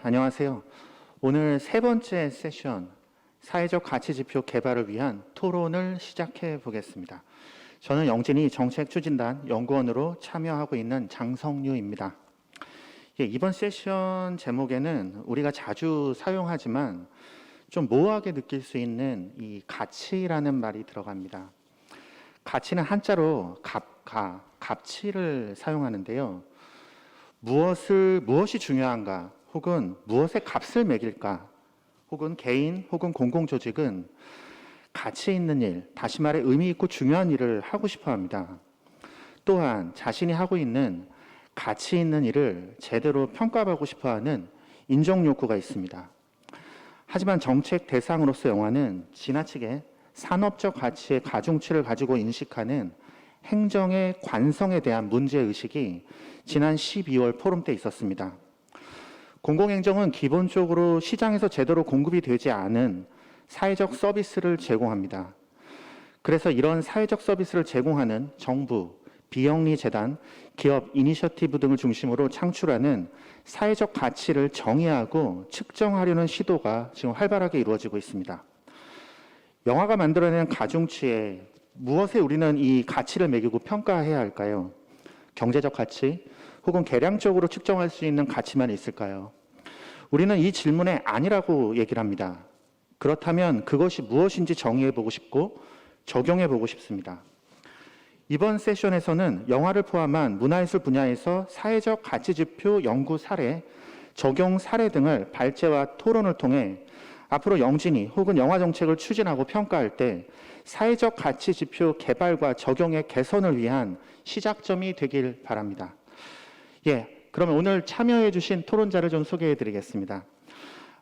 안녕하세요. 오늘 세 번째 세션, 사회적 가치지표 개발을 위한 토론을 시작해 보겠습니다. 저는 영진이 정책추진단 연구원으로 참여하고 있는 장성유입니다. 이번 세션 제목에는 우리가 자주 사용하지만 좀 모호하게 느낄 수 있는 이 가치라는 말이 들어갑니다. 가치는 한자로 값치를 사용하는데요. 무엇이 중요한가, 혹은 무엇에 값을 매길까, 혹은 개인 혹은 공공조직은 가치 있는 일, 다시 말해 의미 있고 중요한 일을 하고 싶어 합니다. 또한 자신이 하고 있는 가치 있는 일을 제대로 평가받고 싶어 하는 인정 욕구가 있습니다. 하지만 정책 대상으로서 영화는 지나치게 산업적 가치의 가중치를 가지고 인식하는 행정의 관성에 대한 문제의식이 지난 12월 포럼 때 있었습니다. 공공행정은 기본적으로 시장에서 제대로 공급이 되지 않은 사회적 서비스를 제공합니다. 그래서 이런 사회적 서비스를 제공하는 정부, 비영리 재단, 기업 이니셔티브 등을 중심으로 창출하는 사회적 가치를 정의하고 측정하려는 시도가 지금 활발하게 이루어지고 있습니다. 영화가 만들어내는 가중치에 무엇에 우리는 이 가치를 매기고 평가해야 할까요? 경제적 가치 혹은 계량적으로 측정할 수 있는 가치만 있을까요? 우리는 이 질문에 아니라고 얘기를 합니다. 그렇다면 그것이 무엇인지 정의해보고 싶고 적용해보고 싶습니다. 이번 세션에서는 영화를 포함한 문화예술 분야에서 사회적 가치지표 연구 사례, 적용 사례 등을 발제와 토론을 통해 앞으로 영진이 혹은 영화 정책을 추진하고 평가할 때 사회적 가치지표 개발과 적용의 개선을 위한 시작점이 되길 바랍니다. 그러면 오늘 참여해 주신 토론자를 좀 소개해 드리겠습니다.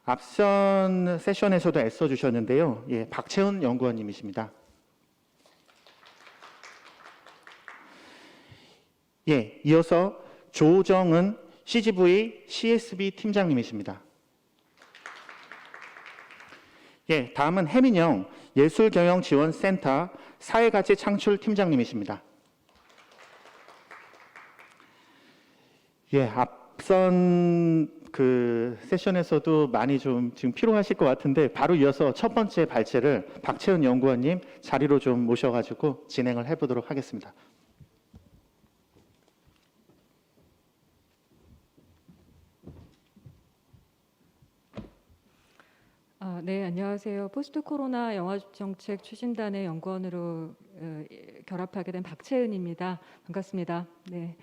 앞선 세션에서도 애써 주셨는데요. 박채훈 연구원님이십니다. 이어서 조정은 CGV CSB 팀장님이십니다. 다음은 해민영 예술경영지원센터 사회가치 창출 팀장님이십니다. 앞선 그 세션에서도 많이 좀 지금 피로하실 것 같은데 바로 이어서 첫 번째 발제를 박채은 연구원님 자리로 좀 모셔가지고 진행을 해보도록 하겠습니다. 네, 안녕하세요. 포스트 코로나 영화 정책 추진단의 연구원으로 결합하게 된 박채은입니다. 반갑습니다. 네.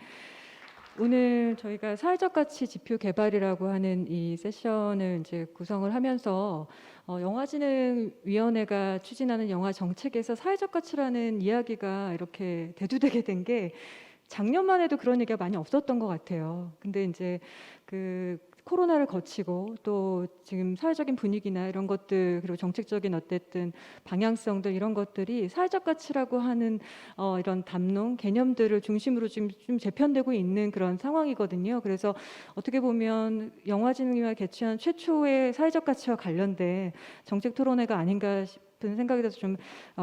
오늘 저희가 사회적 가치 지표 개발이라고 하는 이 세션을 이제 구성을 하면서 영화진흥위원회가 추진하는 영화 정책에서 사회적 가치라는 이야기가 이렇게 대두되게 된 게 작년만 해도 그런 얘기가 많이 없었던 것 같아요. 근데 이제 그 코로나를 거치고 또 지금 사회적인 분위기나 이런 것들 그리고 정책적인 어쨌든 방향성들 이런 것들이 사회적 가치라고 하는 이런 담론 개념들을 중심으로 지금 좀 재편되고 있는 그런 상황이거든요. 그래서 어떻게 보면 영화진흥위가 개최한 최초의 사회적 가치와 관련된 정책 토론회가 아닌가 싶은 생각이 들어서 좀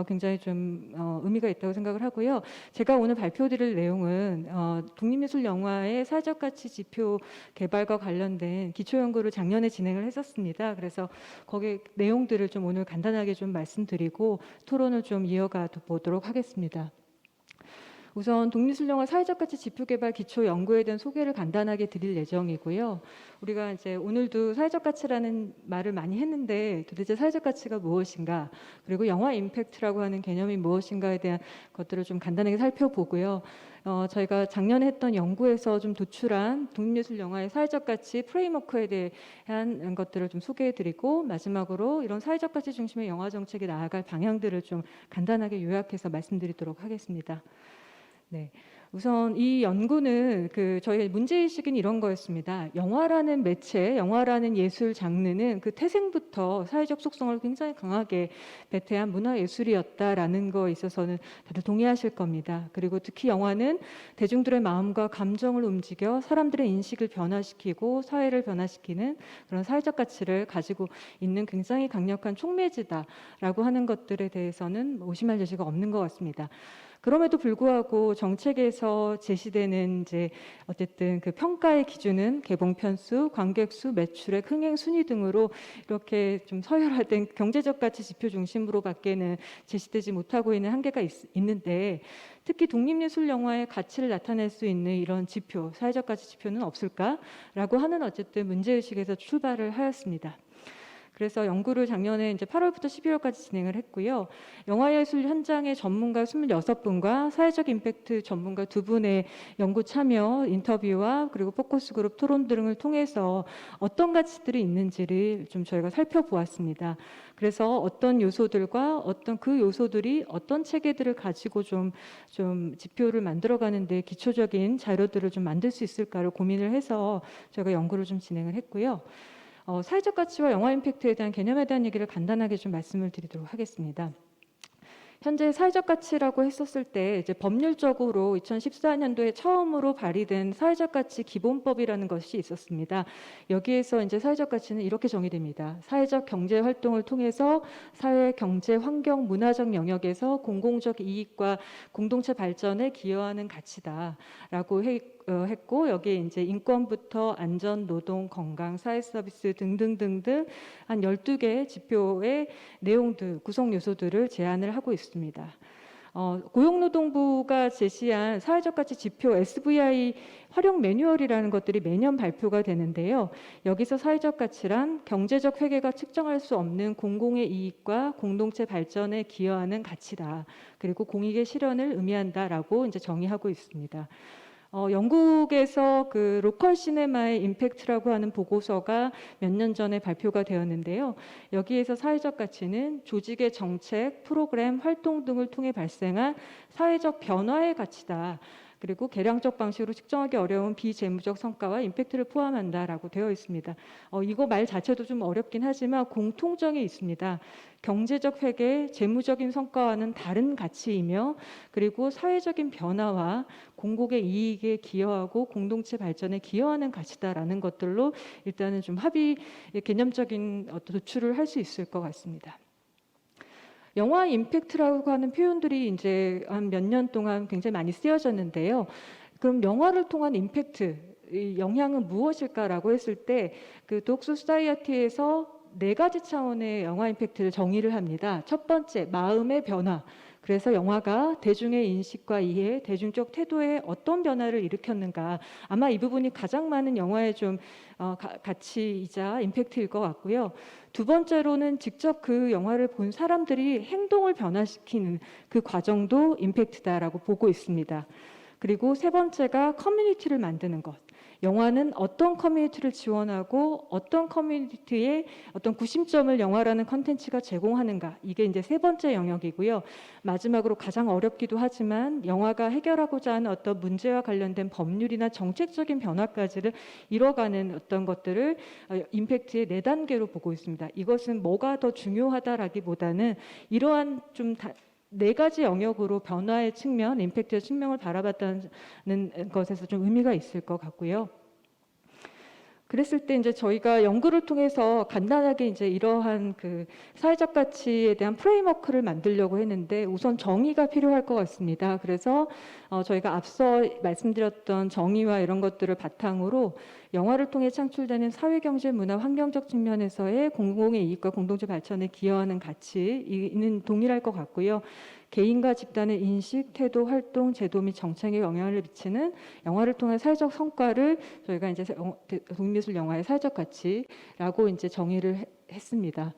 굉장히 좀 의미가 있다고 생각을 하고요. 제가 오늘 발표드릴 내용은 독립예술 영화의 사회적 가치 지표 개발과 관련된 기초 연구를 작년에 진행을 했었습니다. 그래서 거기 내용들을 좀 오늘 간단하게 좀 말씀드리고 토론을 좀 이어가 보도록 하겠습니다. 우선 독립예술영화 사회적 가치 지표 개발 기초 연구에 대한 소개를 간단하게 드릴 예정이고요. 우리가 이제 오늘도 사회적 가치라는 말을 많이 했는데 도대체 사회적 가치가 무엇인가, 그리고 영화 임팩트라고 하는 개념이 무엇인가에 대한 것들을 좀 간단하게 살펴보고요. 저희가 작년에 했던 연구에서 좀 도출한 독립예술 영화의 사회적 가치 프레임워크에 대한 것들을 좀 소개해드리고, 마지막으로 이런 사회적 가치 중심의 영화 정책에 나아갈 방향들을 좀 간단하게 요약해서 말씀드리도록 하겠습니다. 네, 우선 이 연구는 저희의 문제의식은 이런 거였습니다. 영화라는 매체, 영화라는 예술 장르는 그 태생부터 사회적 속성을 굉장히 강하게 배태한 문화예술이었다라는 거에 있어서는 다들 동의하실 겁니다. 그리고 특히 영화는 대중들의 마음과 감정을 움직여 사람들의 인식을 변화시키고 사회를 변화시키는 그런 사회적 가치를 가지고 있는 굉장히 강력한 촉매지다라고 하는 것들에 대해서는 의심할 여지가 없는 것 같습니다. 그럼에도 불구하고 정책에서 제시되는 이제 어쨌든 그 평가의 기준은 개봉 편수, 관객 수, 매출액, 흥행 순위 등으로 이렇게 좀 서열화된 경제적 가치 지표 중심으로밖에는 제시되지 못하고 있는 한계가 있는데 특히 독립예술 영화의 가치를 나타낼 수 있는 이런 지표, 사회적 가치 지표는 없을까라고 하는 어쨌든 문제의식에서 출발을 하였습니다. 그래서 연구를 작년에 이제 8월부터 12월까지 진행을 했고요. 영화예술 현장의 전문가 26분과 사회적 임팩트 전문가 2분의 연구 참여, 인터뷰와 그리고 포커스 그룹 토론 등을 통해서 어떤 가치들이 있는지를 좀 저희가 살펴보았습니다. 그래서 어떤 요소들과 어떤 그 요소들이 어떤 체계들을 가지고 좀 지표를 만들어가는데 기초적인 자료들을 좀 만들 수 있을까를 고민을 해서 저희가 연구를 좀 진행을 했고요. 사회적 가치와 영화 임팩트에 대한 개념에 대한 얘기를 간단하게 좀 말씀을 드리도록 하겠습니다. 현재 사회적 가치라고 했었을 때 이제 법률적으로 2014년도에 처음으로 발의된 사회적 가치 기본법이라는 것이 있었습니다. 여기에서 이제 사회적 가치는 이렇게 정의됩니다. 사회적 경제 활동을 통해서 사회, 경제, 환경, 문화적 영역에서 공공적 이익과 공동체 발전에 기여하는 가치다라고 했고 여기에 이제 인권부터 안전, 노동, 건강, 사회 서비스 등등등등 한 12개의 지표의 내용들, 구성 요소들을 제안을 하고 있습니다. 고용노동부가 제시한 사회적 가치 지표 SVI 활용 매뉴얼이라는 것들이 매년 발표가 되는데요. 여기서 사회적 가치란 경제적 회계가 측정할 수 없는 공공의 이익과 공동체 발전에 기여하는 가치다. 그리고 공익의 실현을 의미한다라고 이제 정의하고 있습니다. 영국에서 그 로컬 시네마의 임팩트라고 하는 보고서가 몇 년 전에 발표가 되었는데요. 여기에서 사회적 가치는 조직의 정책, 프로그램, 활동 등을 통해 발생한 사회적 변화의 가치다. 그리고 계량적 방식으로 측정하기 어려운 비재무적 성과와 임팩트를 포함한다라고 되어 있습니다. 이거 말 자체도 좀 어렵긴 하지만 공통점이 있습니다. 경제적 회계, 재무적인 성과와는 다른 가치이며 그리고 사회적인 변화와 공공의 이익에 기여하고 공동체 발전에 기여하는 가치다라는 것들로 일단은 좀 합의 개념적인 도출을 할 수 있을 것 같습니다. 영화 임팩트라고 하는 표현들이 이제 한 몇 년 동안 굉장히 많이 쓰여졌는데요. 그럼 영화를 통한 임팩트, 이 영향은 무엇일까라고 했을 때 그 독소 소사이어티에서 4가지 차원의 영화 임팩트를 정의를 합니다. 첫 번째, 마음의 변화. 그래서 영화가 대중의 인식과 이해, 대중적 태도에 어떤 변화를 일으켰는가. 아마 이 부분이 가장 많은 영화의 좀 가치이자 임팩트일 것 같고요. 두 번째로는 직접 그 영화를 본 사람들이 행동을 변화시키는 그 과정도 임팩트다라고 보고 있습니다. 그리고 세 번째가 커뮤니티를 만드는 것. 영화는 어떤 커뮤니티를 지원하고 어떤 커뮤니티의 어떤 구심점을 영화라는 컨텐츠가 제공하는가. 이게 이제 세 번째 영역이고요. 마지막으로 가장 어렵기도 하지만 영화가 해결하고자 하는 어떤 문제와 관련된 법률이나 정책적인 변화까지를 이뤄가는 어떤 것들을 임팩트의 4단계로 보고 있습니다. 이것은 뭐가 더 중요하다라기보다는 이러한 좀 4가지 영역으로 변화의 측면, 임팩트의 측면을 바라봤다는 것에서 좀 의미가 있을 것 같고요. 그랬을 때 이제 저희가 연구를 통해서 간단하게 이제 이러한 그 사회적 가치에 대한 프레임워크를 만들려고 했는데 우선 정의가 필요할 것 같습니다. 그래서 저희가 앞서 말씀드렸던 정의와 이런 것들을 바탕으로 영화를 통해 창출되는 사회, 경제, 문화, 환경적 측면에서의 공공의 이익과 공동체 발전에 기여하는 가치는 동일할 것 같고요. 개인과 집단의 인식, 태도, 활동, 제도 및 정책에 영향을 미치는 영화를 통한 사회적 성과를 저희가 이제 독립예술 영화의 사회적 가치라고 이제 정의를 했습니다.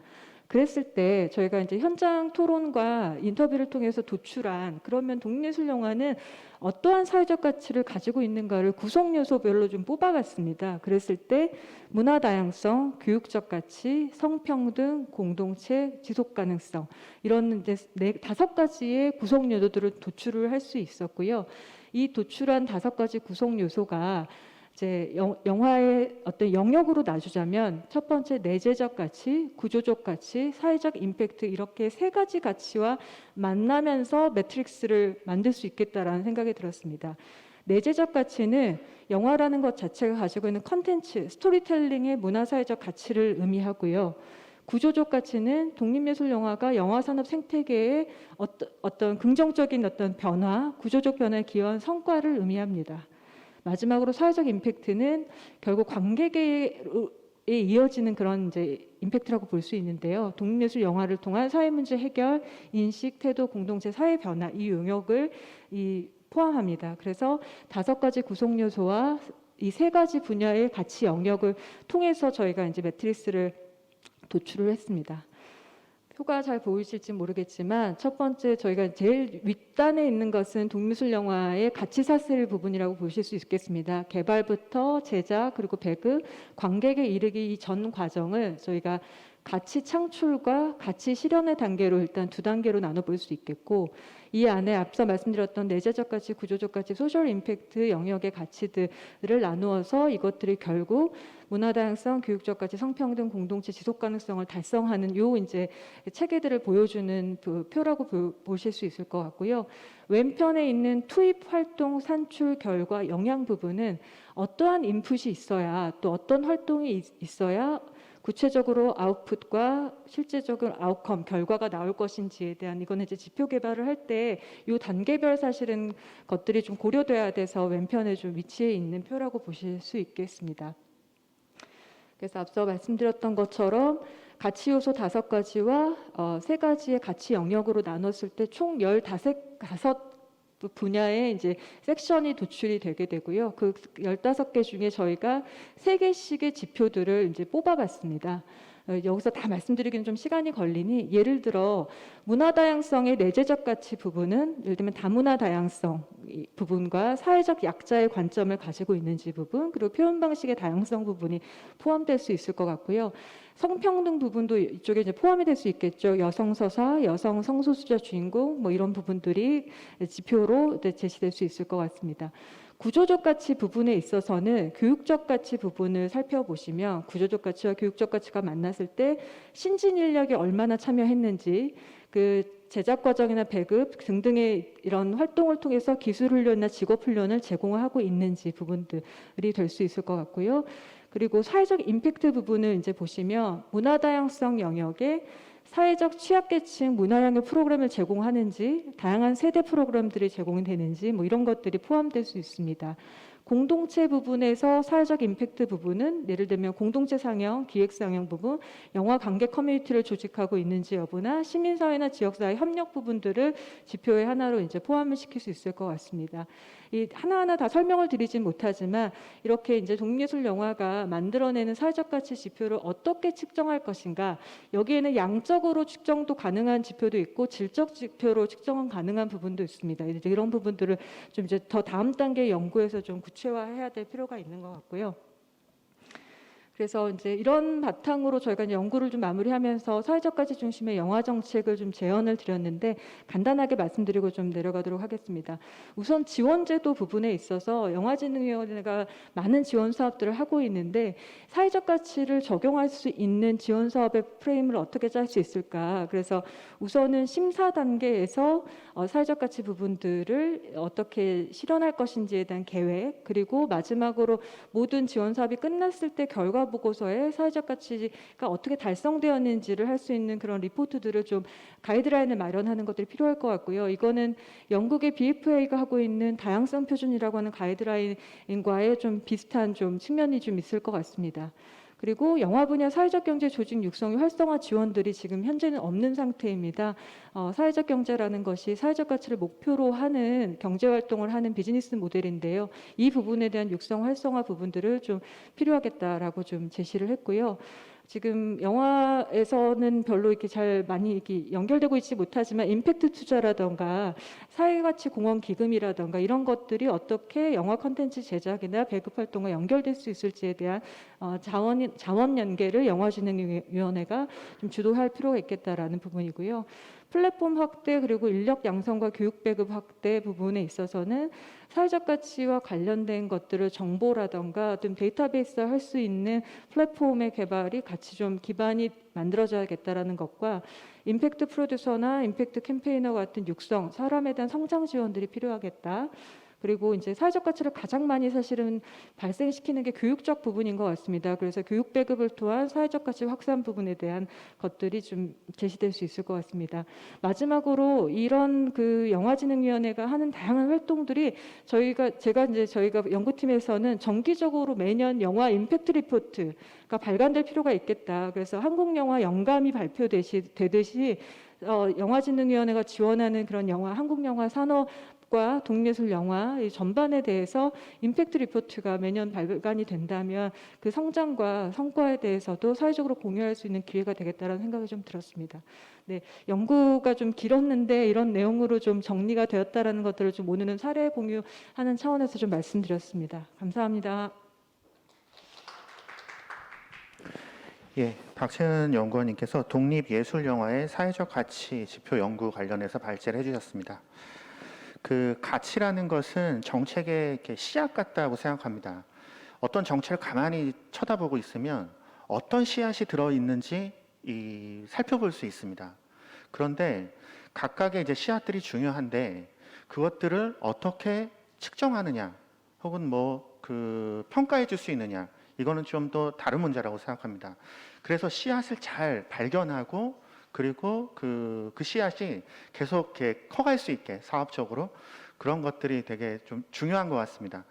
그랬을 때 저희가 이제 현장 토론과 인터뷰를 통해서 도출한 그러면 독립예술 영화는 어떠한 사회적 가치를 가지고 있는가를 구성 요소별로 좀 뽑아갔습니다. 그랬을 때 문화 다양성, 교육적 가치, 성평등, 공동체, 지속 가능성 이런 이제 5가지의 구성 요소들을 도출을 할 수 있었고요. 이 도출한 5가지 구성 요소가 이제 영화의 어떤 영역으로 나누자면 첫 번째 내재적 가치, 구조적 가치, 사회적 임팩트 이렇게 3가지 가치와 만나면서 매트릭스를 만들 수 있겠다라는 생각이 들었습니다. 내재적 가치는 영화라는 것 자체가 가지고 있는 컨텐츠, 스토리텔링의 문화사회적 가치를 의미하고요. 구조적 가치는 독립예술 영화가 영화 산업 생태계의 어떤 긍정적인 어떤 변화, 구조적 변화에 기여한 성과를 의미합니다. 마지막으로 사회적 임팩트는 결국 관객에 이어지는 그런 이제 임팩트라고 볼 수 있는데요. 독립예술 영화를 통한 사회 문제 해결, 인식, 태도, 공동체, 사회 변화 이 용역을 포함합니다. 그래서 5가지 구성 요소와 이 3가지 분야의 가치 영역을 통해서 저희가 이제 매트리스를 도출을 했습니다. 표가 잘 보이실지 모르겠지만 첫 번째 저희가 제일 윗단에 있는 것은 독립예술 영화의 가치 사슬 부분이라고 보실 수 있겠습니다. 개발부터 제작 그리고 배급, 관객에 이르기 이 전 과정을 저희가 가치 창출과 가치 실현의 단계로 일단 2단계로 나눠볼 수 있겠고, 이 안에 앞서 말씀드렸던 내재적 가치, 구조적 가치, 소셜 임팩트 영역의 가치들을 나누어서 이것들이 결국 문화다양성, 교육적 가치, 성평등, 공동체, 지속 가능성을 달성하는 요 이제 체계들을 보여주는 표라고 보실 수 있을 것 같고요. 왼편에 있는 투입 활동, 산출, 결과, 영향 부분은 어떠한 인풋이 있어야 또 어떤 활동이 있어야 구체적으로 아웃풋과 실제적인 아웃컴, 결과가 나올 것인지에 대한 이거는 이제 지표 개발을 할 때 이 단계별 사실은 것들이 좀 고려돼야 돼서 왼편에 좀 위치해 있는 표라고 보실 수 있겠습니다. 그래서 앞서 말씀드렸던 것처럼 가치 요소 5가지와 3가지의 가치 영역으로 나눴을 때 총 15 분야의 이제 섹션이 도출이 되게 되고요. 그 15개 중에 저희가 3개씩의 지표들을 이제 뽑아봤습니다. 여기서 다 말씀드리기는 좀 시간이 걸리니 예를 들어 문화 다양성의 내재적 가치 부분은 예를 들면 다문화 다양성 부분과 사회적 약자의 관점을 가지고 있는지 부분, 그리고 표현 방식의 다양성 부분이 포함될 수 있을 것 같고요. 성평등 부분도 이쪽에 이제 포함이 될 수 있겠죠. 여성 서사, 여성 성소수자 주인공 뭐 이런 부분들이 지표로 제시될 수 있을 것 같습니다. 구조적 가치 부분에 있어서는 교육적 가치 부분을 살펴보시면 구조적 가치와 교육적 가치가 만났을 때 신진 인력이 얼마나 참여했는지, 그 제작 과정이나 배급 등등의 이런 활동을 통해서 기술 훈련이나 직업 훈련을 제공하고 있는지 부분들이 될 수 있을 것 같고요. 그리고 사회적 임팩트 부분을 이제 보시면 문화 다양성 영역에 사회적 취약계층 문화영역 프로그램을 제공하는지, 다양한 세대 프로그램들이 제공이 되는지 뭐 이런 것들이 포함될 수 있습니다. 공동체 부분에서 사회적 임팩트 부분은 예를 들면 공동체 상영, 기획 상영 부분, 영화 관객 커뮤니티를 조직하고 있는지 여부나 시민사회나 지역사회 협력 부분들을 지표의 하나로 이제 포함을 시킬 수 있을 것 같습니다. 이 하나하나 다 설명을 드리진 못하지만 이렇게 이제 독립예술 영화가 만들어내는 사회적 가치 지표를 어떻게 측정할 것인가, 여기에는 양적으로 측정도 가능한 지표도 있고 질적 지표로 측정 가능한 부분도 있습니다. 이제 이런 부분들을 좀 이제 더 다음 단계 연구에서 좀 구체화해야 될 필요가 있는 것 같고요. 그래서 이제 이런 바탕으로 저희가 이제 연구를 좀 마무리하면서 사회적 가치 중심의 영화 정책을 좀 제언을 드렸는데 간단하게 말씀드리고 좀 내려가도록 하겠습니다. 우선 지원제도 부분에 있어서 영화진흥위원회가 많은 지원 사업들을 하고 있는데 사회적 가치를 적용할 수 있는 지원 사업의 프레임을 어떻게 짤 수 있을까? 그래서 우선은 심사 단계에서 사회적 가치 부분들을 어떻게 실현할 것인지에 대한 계획, 그리고 마지막으로 모든 지원 사업이 끝났을 때 결과 보고서에 사회적 가치가 어떻게 달성되었는지를 할 수 있는 그런 리포트들을 좀 가이드라인을 마련하는 것들이 필요할 것 같고요. 이거는 영국의 BFA가 하고 있는 다양성 표준이라고 하는 가이드라인과의 좀 비슷한 좀 측면이 좀 있을 것 같습니다. 그리고 영화 분야 사회적 경제 조직 육성의 활성화 지원들이 지금 현재는 없는 상태입니다. 사회적 경제라는 것이 사회적 가치를 목표로 하는 경제 활동을 하는 비즈니스 모델인데요. 이 부분에 대한 육성 활성화 부분들을 좀 필요하겠다라고 좀 제시를 했고요. 지금 영화에서는 별로 이렇게 잘 많이 이렇게 연결되고 있지 못하지만 임팩트 투자라던가 사회가치 공헌 기금이라던가 이런 것들이 어떻게 영화 콘텐츠 제작이나 배급 활동과 연결될 수 있을지에 대한 자원 연계를 영화진흥위원회가 좀 주도할 필요가 있겠다라는 부분이고요. 플랫폼 확대 그리고 인력 양성과 교육 배급 확대 부분에 있어서는 사회적 가치와 관련된 것들을 정보라던가 좀 데이터베이스화 할 수 있는 플랫폼의 개발이 같이 좀 기반이 만들어져야겠다라는 것과 임팩트 프로듀서나 임팩트 캠페이너 같은 육성, 사람에 대한 성장 지원들이 필요하겠다. 그리고 이제 사회적 가치를 가장 많이 사실은 발생시키는 게 교육적 부분인 것 같습니다. 그래서 교육 배급을 통한 사회적 가치 확산 부분에 대한 것들이 좀 제시될 수 있을 것 같습니다. 마지막으로 이런 그 영화진흥위원회가 하는 다양한 활동들이 저희가 연구팀에서는 정기적으로 매년 영화 임팩트 리포트가 발간될 필요가 있겠다. 그래서 한국 영화 영감이 발표되듯이 영화진흥위원회가 지원하는 그런 한국 영화 산업과 독립예술 영화 이 전반에 대해서 임팩트 리포트가 매년 발간이 된다면 그 성장과 성과에 대해서도 사회적으로 공유할 수 있는 기회가 되겠다라는 생각이 좀 들었습니다. 네, 연구가 좀 길었는데 이런 내용으로 좀 정리가 되었다라는 것들을 좀 오늘은 사례 공유하는 차원에서 좀 말씀드렸습니다. 감사합니다. 예, 박채은 연구원님께서 독립예술영화의 사회적 가치 지표 연구 관련해서 발제를 해주셨습니다. 그 가치라는 것은 정책의 이렇게 씨앗 같다고 생각합니다. 어떤 정책을 가만히 쳐다보고 있으면 어떤 씨앗이 들어있는지 살펴볼 수 있습니다. 그런데 각각의 이제 씨앗들이 중요한데 그것들을 어떻게 측정하느냐 혹은 평가해 줄 수 있느냐 이거는 좀 더 다른 문제라고 생각합니다. 그래서 씨앗을 잘 발견하고 그리고 그 씨앗이 계속 이렇게 커갈 수 있게 사업적으로 그런 것들이 되게 좀 중요한 것 같습니다.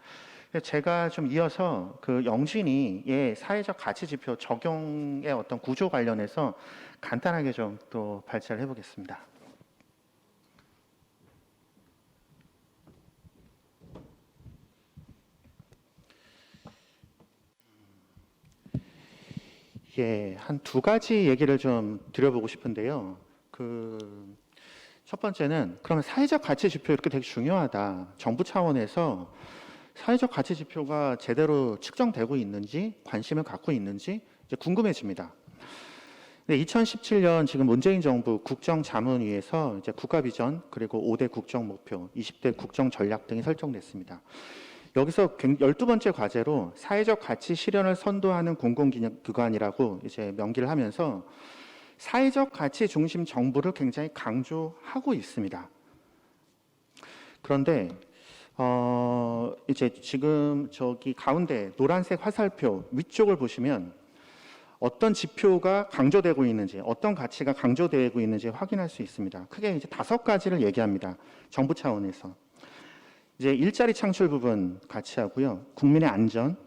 제가 좀 이어서 그 영진이의 사회적 가치 지표 적용의 어떤 구조 관련해서 간단하게 좀 또 발제를 해보겠습니다. 예, 한 두 가지 얘기를 좀 드려보고 싶은데요. 첫 번째는 그러면 사회적 가치 지표 이렇게 되게 중요하다. 정부 차원에서 사회적 가치 지표가 제대로 측정되고 있는지 관심을 갖고 있는지 이제 궁금해집니다. 2017년 지금 문재인 정부 국정자문위에서 이제 국가 비전 그리고 5대 국정 목표, 20대 국정 전략 등이 설정됐습니다. 여기서 12번째 과제로 사회적 가치 실현을 선도하는 공공기관이라고 이제 명기를 하면서 사회적 가치 중심 정부를 굉장히 강조하고 있습니다. 그런데 이제 지금 저기 가운데 노란색 화살표 위쪽을 보시면 어떤 지표가 강조되고 있는지, 어떤 가치가 강조되고 있는지 확인할 수 있습니다. 크게 이제 5가지를 얘기합니다. 정부 차원에서. 이제 일자리 창출 부분 같이 하고요. 국민의 안전,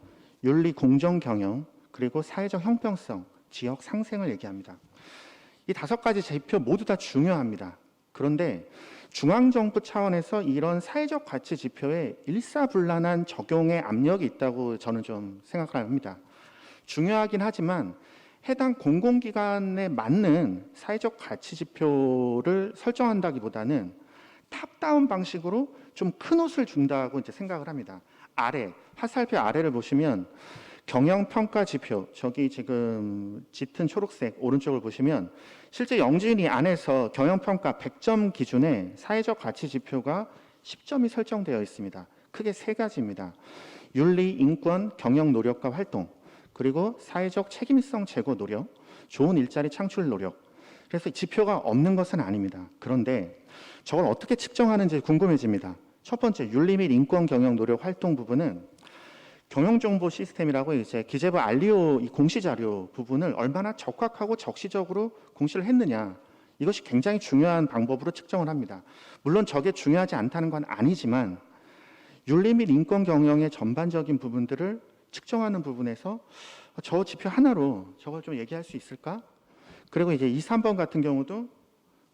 윤리 공정 경영, 그리고 사회적 형평성, 지역 상생을 얘기합니다. 이 5가지 지표 모두 다 중요합니다. 그런데 중앙정부 차원에서 이런 사회적 가치 지표에 일사불란한 적용의 압력이 있다고 저는 좀 생각을 합니다. 중요하긴 하지만 해당 공공기관에 맞는 사회적 가치 지표를 설정한다기보다는 탑다운 방식으로 좀 큰 옷을 준다고 이제 생각을 합니다. 화살표 아래를 보시면 경영평가 지표, 저기 지금 짙은 초록색 오른쪽을 보시면 실제 영진이 안에서 경영평가 100점 기준에 사회적 가치 지표가 10점이 설정되어 있습니다. 크게 3가지입니다. 윤리, 인권, 경영 노력과 활동, 그리고 사회적 책임성 제고 노력, 좋은 일자리 창출 노력. 그래서 지표가 없는 것은 아닙니다. 그런데 저걸 어떻게 측정하는지 궁금해집니다. 첫 번째, 윤리 및 인권 경영 노력 활동 부분은 경영정보 시스템이라고 이제 기재부 알리오 이 공시자료 부분을 얼마나 적확하고 적시적으로 공시를 했느냐. 이것이 굉장히 중요한 방법으로 측정을 합니다. 물론 저게 중요하지 않다는 건 아니지만 윤리 및 인권 경영의 전반적인 부분들을 측정하는 부분에서 저 지표 하나로 저걸 좀 얘기할 수 있을까? 그리고 이제 2, 3번 같은 경우도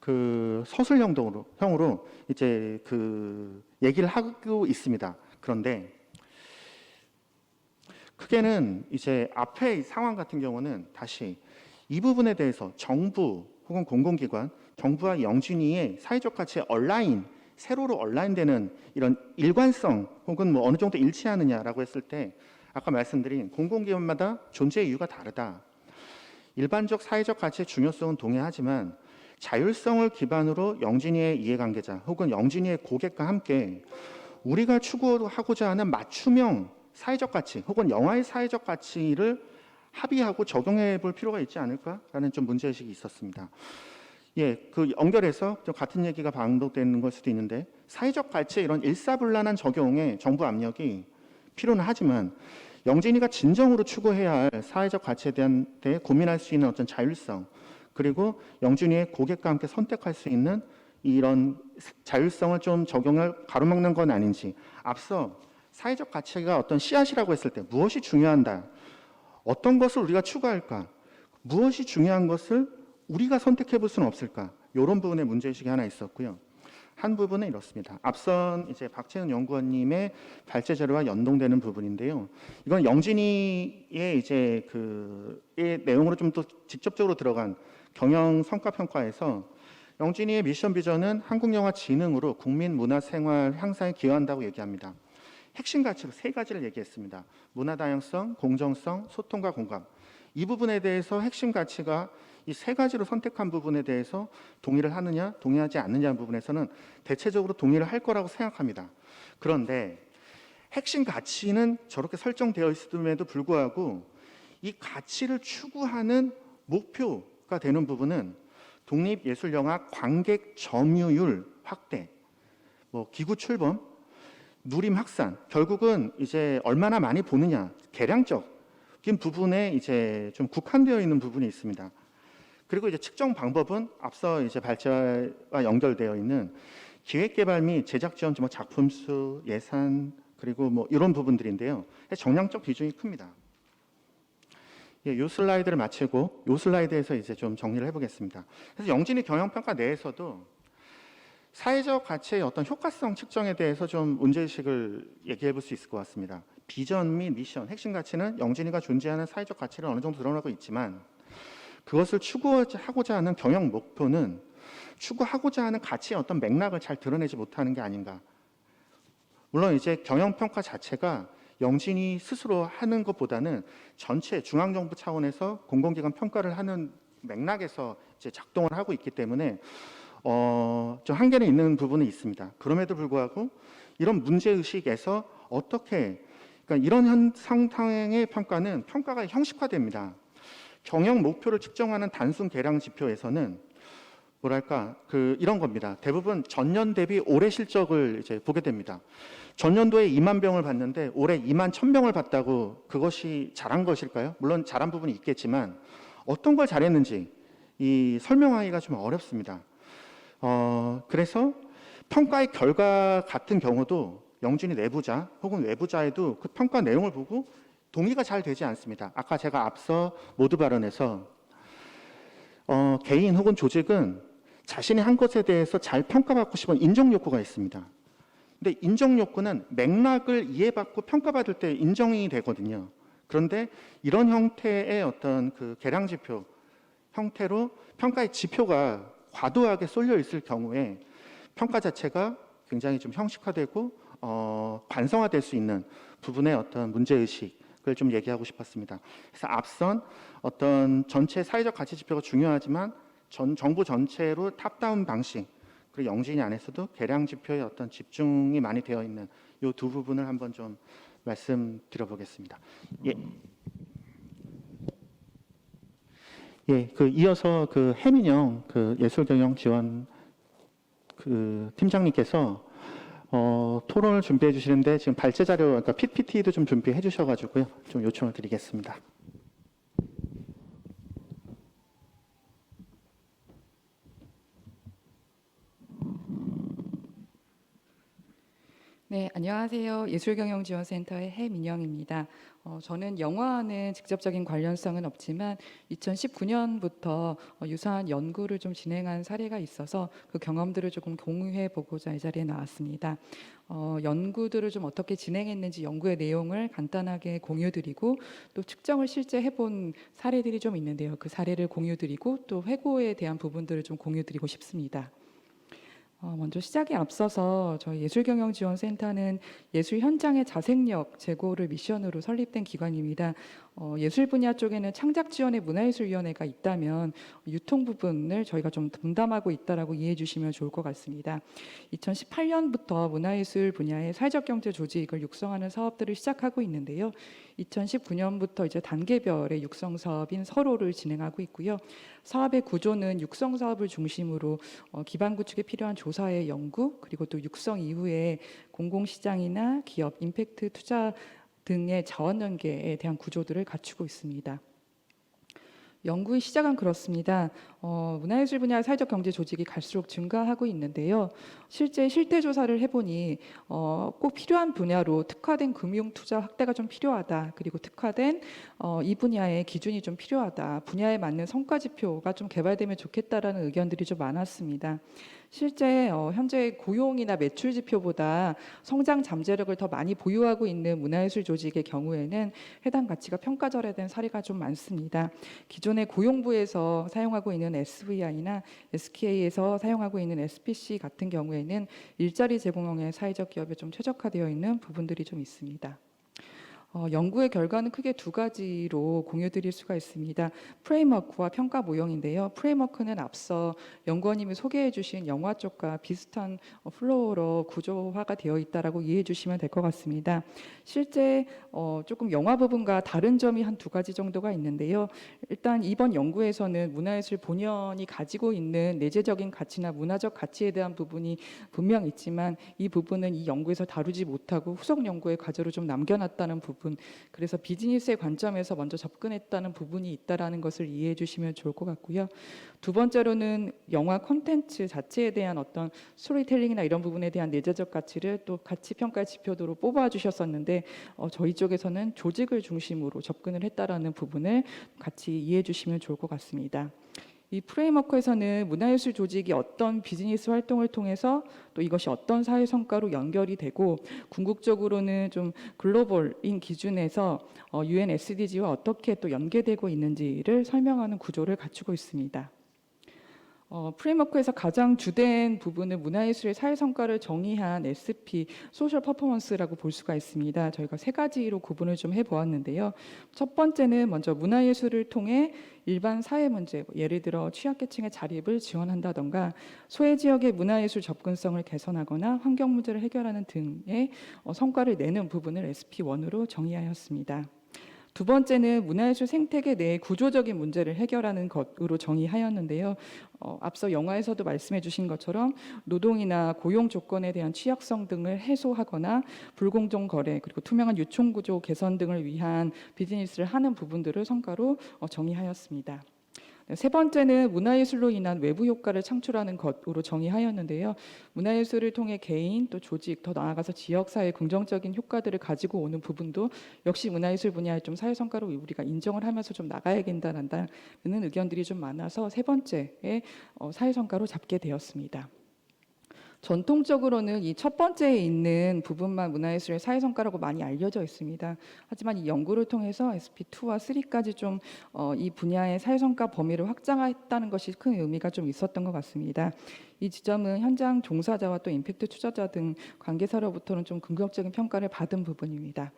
그 서술형으로 이제 그 얘기를 하고 있습니다. 그런데 크게는 이제 앞에 상황 같은 경우는 다시 이 부분에 대해서 정부 혹은 공공기관, 정부와 영진이의 사회적 가치에 세로로 얼라인되는 이런 일관성 혹은 어느 정도 일치하느냐라고 했을 때 아까 말씀드린 공공기관마다 존재의 이유가 다르다. 일반적 사회적 가치의 중요성은 동의하지만 자율성을 기반으로 영진이의 이해관계자 혹은 영진이의 고객과 함께 우리가 추구하고자 하는 맞춤형 사회적 가치 혹은 영화의 사회적 가치를 합의하고 적용해 볼 필요가 있지 않을까라는 좀 문제의식이 있었습니다. 예, 그 연결해서 좀 같은 얘기가 반복되는 걸 수도 있는데 사회적 가치의 이런 일사불란한 적용에 정부 압력이 필요는 하지만 영진이가 진정으로 추구해야 할 사회적 가치에 대해 고민할 수 있는 어떤 자율성, 그리고 영준이의 고객과 함께 선택할 수 있는 이런 자율성을 좀 적용을 가로막는 건 아닌지, 앞서 사회적 가치가 어떤 씨앗이라고 했을 때 무엇이 중요한다, 어떤 것을 우리가 추구할까, 무엇이 중요한 것을 우리가 선택해 볼 수는 없을까, 이런 부분에 문제의식이 하나 있었고요. 한 부분은 이렇습니다. 앞선 이제 박채은 연구원님의 발제 자료와 연동되는 부분인데요. 이건 영진이의 이제 의 내용으로 좀 더 직접적으로 들어간 경영 성과 평가에서 영진이의 미션 비전은 한국 영화 진흥으로 국민 문화 생활 향상에 기여한다고 얘기합니다. 핵심 가치로 세 가지를 얘기했습니다. 문화 다양성, 공정성, 소통과 공감. 이 부분에 대해서 핵심 가치가 이 세 가지로 선택한 부분에 대해서 동의를 하느냐, 동의하지 않느냐 부분에서는 대체적으로 동의를 할 거라고 생각합니다. 그런데 핵심 가치는 저렇게 설정되어 있음에도 불구하고 이 가치를 추구하는 목표가 되는 부분은 독립예술영화 관객 점유율 확대, 기구 출범, 누림 확산, 결국은 이제 얼마나 많이 보느냐, 계량적인 부분에 이제 좀 국한되어 있는 부분이 있습니다. 그리고 이제 측정 방법은 앞서 이제 발제와 연결되어 있는 기획개발 및 제작 지원, 작품 수, 예산, 그리고 이런 부분들인데요. 정량적 비중이 큽니다. 이 슬라이드를 마치고 이 슬라이드에서 이제 좀 정리를 해보겠습니다. 그래서 영진이 경영평가 내에서도 사회적 가치의 어떤 효과성 측정에 대해서 좀 문제의식을 얘기해 볼 수 있을 것 같습니다. 비전 및 미션, 핵심 가치는 영진이가 존재하는 사회적 가치를 어느 정도 드러나고 있지만 그것을 추구하고자 하는 경영 목표는 추구하고자 하는 가치의 어떤 맥락을 잘 드러내지 못하는 게 아닌가. 물론 이제 경영평가 자체가 영진이 스스로 하는 것보다는 전체 중앙정부 차원에서 공공기관 평가를 하는 맥락에서 이제 작동을 하고 있기 때문에 좀 한계는 있는 부분이 있습니다. 그럼에도 불구하고 이런 문제의식에서 어떻게, 그러니까 이런 상황의 평가는 평가가 형식화됩니다. 경영 목표를 측정하는 단순 계량 지표에서는 이런 겁니다. 대부분 전년 대비 올해 실적을 이제 보게 됩니다. 전년도에 2만 병을 봤는데 올해 2만 1,000병을 봤다고 그것이 잘한 것일까요? 물론 잘한 부분이 있겠지만 어떤 걸 잘했는지 설명하기가 좀 어렵습니다. 그래서 평가의 결과 같은 경우도 영진이 내부자 혹은 외부자에도 그 평가 내용을 보고 동의가 잘 되지 않습니다. 아까 제가 앞서 모두 발언에서 개인 혹은 조직은 자신이 한 것에 대해서 잘 평가받고 싶은 인정 욕구가 있습니다. 근데 인정 욕구는 맥락을 이해받고 평가받을 때 인정이 되거든요. 그런데 이런 형태의 어떤 계량 지표 형태로 평가의 지표가 과도하게 쏠려 있을 경우에 평가 자체가 굉장히 좀 형식화되고 관성화될 수 있는 부분의 어떤 문제의식을 좀 얘기하고 싶었습니다. 그래서 앞선 어떤 전체 사회적 가치 지표가 중요하지만 정부 전체로 탑다운 방식, 그리고 영진이 안에서도 계량 지표의 어떤 집중이 많이 되어 있는 이 두 부분을 한번 좀 말씀드려 보겠습니다. 이어서 해민영 예술경영 지원 팀장님께서 토론을 준비해 주시는데 지금 발제 자료, 그러니까 PPT도 좀 준비해 주셔가지고요, 좀 요청을 드리겠습니다. 네, 안녕하세요. 예술경영지원센터의 해민영입니다. 저는 영화와는 직접적인 관련성은 없지만 2019년부터 유사한 연구를 좀 진행한 사례가 있어서 그 경험들을 조금 공유해 보고자 이 자리에 나왔습니다. 연구들을 좀 어떻게 진행했는지 연구의 내용을 간단하게 공유드리고 또 측정을 실제 해본 사례들이 좀 있는데요. 그 사례를 공유드리고 또 회고에 대한 부분들을 좀 공유드리고 싶습니다. 먼저 시작에 앞서서 저희 예술경영지원센터는 예술 현장의 자생력 제고를 미션으로 설립된 기관입니다. 예술 분야 쪽에는 창작지원의 문화예술위원회가 있다면 유통 부분을 저희가 좀 분담하고 있다라고 이해해 주시면 좋을 것 같습니다. 2018년부터 문화예술 분야의 사회적 경제 조직을 육성하는 사업들을 시작하고 있는데요. 2019년부터 이제 단계별의 육성 사업인 서로를 진행하고 있고요. 사업의 구조는 육성 사업을 중심으로 기반 구축에 필요한 조사의 연구, 그리고 또 육성 이후에 공공시장이나 기업 임팩트 투자 등의 자원 연계에 대한 구조들을 갖추고 있습니다. 연구의 시작은 그렇습니다. 문화예술 분야 사회적 경제 조직이 갈수록 증가하고 있는데요. 실제 실태 조사를 해보니 꼭 필요한 분야로 특화된 금융 투자 확대가 좀 필요하다. 그리고 특화된 이 분야의 기준이 좀 필요하다. 분야에 맞는 성과 지표가 좀 개발되면 좋겠다라는 의견들이 좀 많았습니다. 실제 현재 고용이나 매출 지표보다 성장 잠재력을 더 많이 보유하고 있는 문화예술 조직의 경우에는 해당 가치가 평가절하된 사례가 좀 많습니다. 기존의 고용부에서 사용하고 있는 SVI나 SK에서 사용하고 있는 SPC 같은 경우에는 일자리 제공형의 사회적 기업에 좀 최적화되어 있는 부분들이 좀 있습니다. 연구의 결과는 크게 두 가지로 공유드릴 수가 있습니다. 프레임워크와 평가 모형인데요. 프레임워크는 앞서 연구원님이 소개해 주신 영화 쪽과 비슷한 플로우로 구조화가 되어 있다라고 이해해 주시면 될 것 같습니다. 실제 조금 영화 부분과 다른 점이 한 두 가지 정도가 있는데요. 일단 이번 연구에서는 문화예술 본연이 가지고 있는 내재적인 가치나 문화적 가치에 대한 부분이 분명 있지만 이 부분은 이 연구에서 다루지 못하고 후속 연구의 과제로 좀 남겨놨다는 부분, 그래서 비즈니스의 관점에서 먼저 접근했다는 부분이 있다라는 것을 이해해 주시면 좋을 것 같고요. 두 번째로는 영화 콘텐츠 자체에 대한 어떤 스토리텔링이나 이런 부분에 대한 내재적 가치를 또 가치 평가의 지표도로 뽑아 주셨었는데 저희 쪽에서는 조직을 중심으로 접근을 했다라는 부분을 같이 이해해 주시면 좋을 것 같습니다. 이 프레임워크에서는 문화예술 조직이 어떤 비즈니스 활동을 통해서 또 이것이 어떤 사회 성과로 연결이 되고 궁극적으로는 좀 글로벌인 기준에서 UN SDG와 어떻게 또 연계되고 있는지를 설명하는 구조를 갖추고 있습니다. 프레임워크에서 가장 주된 부분은 문화예술의 사회 성과를 정의한 SP, 소셜 퍼포먼스라고 볼 수가 있습니다. 저희가 세 가지로 구분을 좀 해보았는데요. 첫 번째는 먼저 문화예술을 통해 일반 사회 문제, 예를 들어 취약계층의 자립을 지원한다던가 소외 지역의 문화예술 접근성을 개선하거나 환경 문제를 해결하는 등의 성과를 내는 부분을 SP1으로 정의하였습니다. 두 번째는 문화예술 생태계 내의 구조적인 문제를 해결하는 것으로 정의하였는데요. 앞서 영화에서도 말씀해 주신 것처럼 노동이나 고용 조건에 대한 취약성 등을 해소하거나 불공정 거래 그리고 투명한 유통 구조 개선 등을 위한 비즈니스를 하는 부분들을 성과로 정의하였습니다. 세 번째는 문화예술로 인한 외부 효과를 창출하는 것으로 정의하였는데요. 문화예술을 통해 개인 또 조직 더 나아가서 지역사회의 긍정적인 효과들을 가지고 오는 부분도 역시 문화예술 분야의 좀 사회성과로 우리가 인정을 하면서 좀 나가야 된다는 의견들이 좀 많아서 세 번째의 사회성과로 잡게 되었습니다. 전통적으로는 이 첫 번째에 있는 부분만 문화예술의 사회성과라고 많이 알려져 있습니다. 하지만 이 연구를 통해서 SP2와 3까지 좀 이 분야의 사회성과 범위를 확장했다는 것이 큰 의미가 좀 있었던 것 같습니다. 이 지점은 현장 종사자와 또 임팩트 투자자 등 관계사로부터는 좀 긍정적인 평가를 받은 부분입니다.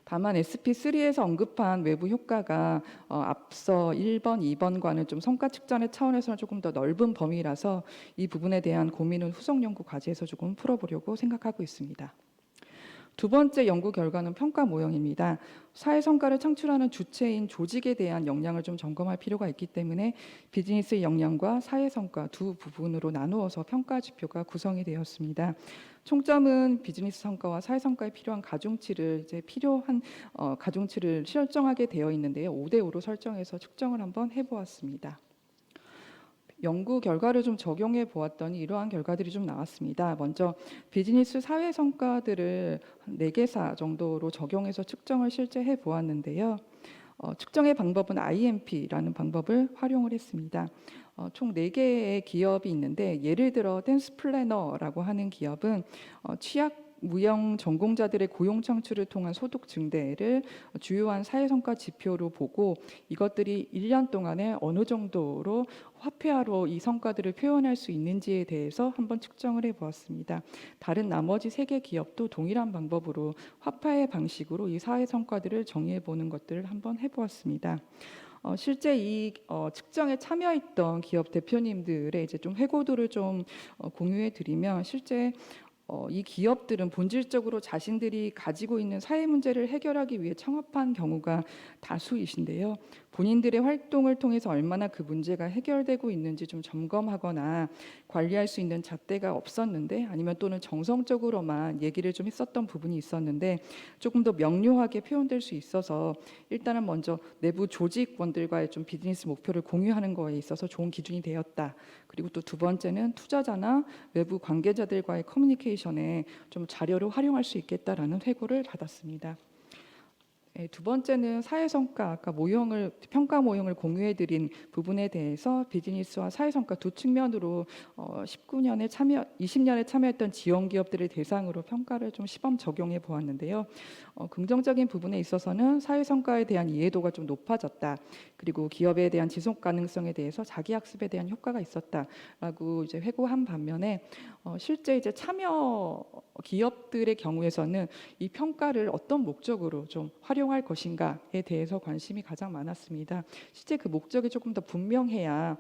다만 SP3에서 언급한 외부 효과가 앞서 1번, 2번과는 좀 성과 측정의 차원에서는 조금 더 넓은 범위라서 이 부분에 대한 고민은 후속 연구 과제에서 조금 풀어보려고 생각하고 있습니다. 두 번째 연구 결과는 평가 모형입니다. 사회 성과를 창출하는 주체인 조직에 대한 역량을 좀 점검할 필요가 있기 때문에 비즈니스의 역량과 사회 성과 두 부분으로 나누어서 평가 지표가 구성이 되었습니다. 총점은 비즈니스 성과와 사회 성과에 필요한 가중치를 가중치를 설정하게 되어 있는데요. 5대5로 설정해서 측정을 한번 해보았습니다. 연구 결과를 좀 적용해 보았더니 이러한 결과들이 좀 나왔습니다. 먼저 비즈니스 사회 성과들을 4개사 정도로 적용해서 측정을 실제 해 보았는데요. 측정의 방법은 IMP라는 방법을 활용을 했습니다. 총 4개의 기업이 있는데 예를 들어 댄스 플래너라고 하는 기업은 취약 무형 전공자들의 고용 창출을 통한 소득 증대를 주요한 사회 성과 지표로 보고 이것들이 1년 동안에 어느 정도로 화폐화로 이 성과들을 표현할 수 있는지에 대해서 한번 측정을 해보았습니다. 다른 나머지 3개 기업도 동일한 방법으로 화폐의 방식으로 이 사회 성과들을 정의해 보는 것들을 한번 해보았습니다. 실제 이 측정에 참여했던 기업 대표님들의 이제 좀 회고도를 좀 공유해 드리면 실제 이 기업들은 본질적으로 자신들이 가지고 있는 사회 문제를 해결하기 위해 창업한 경우가 다수이신데요. 본인들의 활동을 통해서 얼마나 그 문제가 해결되고 있는지 좀 점검하거나 관리할 수 있는 잣대가 없었는데 아니면 또는 정성적으로만 얘기를 좀 했었던 부분이 있었는데 조금 더 명료하게 표현될 수 있어서 일단은 먼저 내부 조직원들과의 좀 비즈니스 목표를 공유하는 거에 있어서 좋은 기준이 되었다. 그리고 또 두 번째는 투자자나 외부 관계자들과의 커뮤니케이션에 좀 자료를 활용할 수 있겠다라는 회고를 받았습니다. 두 번째는 사회성과, 아까 평가 모형을 공유해드린 부분에 대해서 비즈니스와 사회성과 두 측면으로 20년에 참여했던 지원 기업들을 대상으로 평가를 좀 시범 적용해 보았는데요. 긍정적인 부분에 있어서는 사회성과에 대한 이해도가 좀 높아졌다. 그리고 기업에 대한 지속 가능성에 대해서 자기 학습에 대한 효과가 있었다라고 이제 회고한 반면에 실제 이제 참여 기업들의 경우에서는 이 평가를 어떤 목적으로 좀 활용할 것인가에 대해서 관심이 가장 많았습니다. 실제 그 목적이 조금 더 분명해야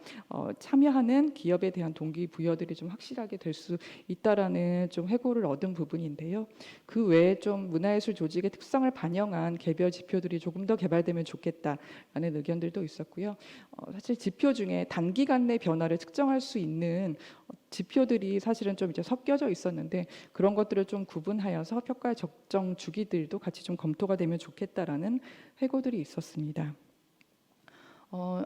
참여하는 기업에 대한 동기부여들이 좀 확실하게 될 수 있다라는 좀 회고를 얻은 부분인데요. 그 외에 좀 문화예술 조직의 특성을 반영한 개별 지표들이 조금 더 개발되면 좋겠다라는 의견들도 있었고요. 사실 지표 중에 단기간 내 변화를 측정할 수 있는 지표들이 사실은 좀 이제 섞여져 있었는데 그런 것들을 좀 구분하여서 평가의 적정 주기들도 같이 좀 검토가 되면 좋겠다라는 회고들이 있었습니다.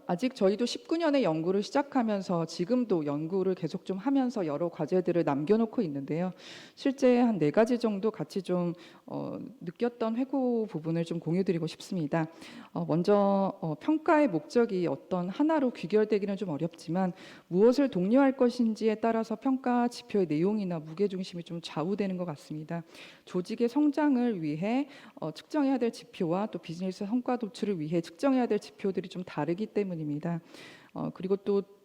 아직 저희도 19년에 연구를 시작하면서 지금도 연구를 계속 좀 하면서 여러 과제들을 남겨놓고 있는데요. 실제 한 4가지 정도 같이 좀 느꼈던 회고 부분을 좀 공유드리고 싶습니다. 먼저 평가의 목적이 어떤 하나로 귀결되기는 좀 어렵지만 무엇을 독려할 것인지에 따라서 평가 지표의 내용이나 무게중심이 좀 좌우되는 것 같습니다. 조직의 성장을 위해 측정해야 될 지표와 또 비즈니스 성과 도출을 위해 측정해야 될 지표들이 좀 다르기 때문입니다. 그리고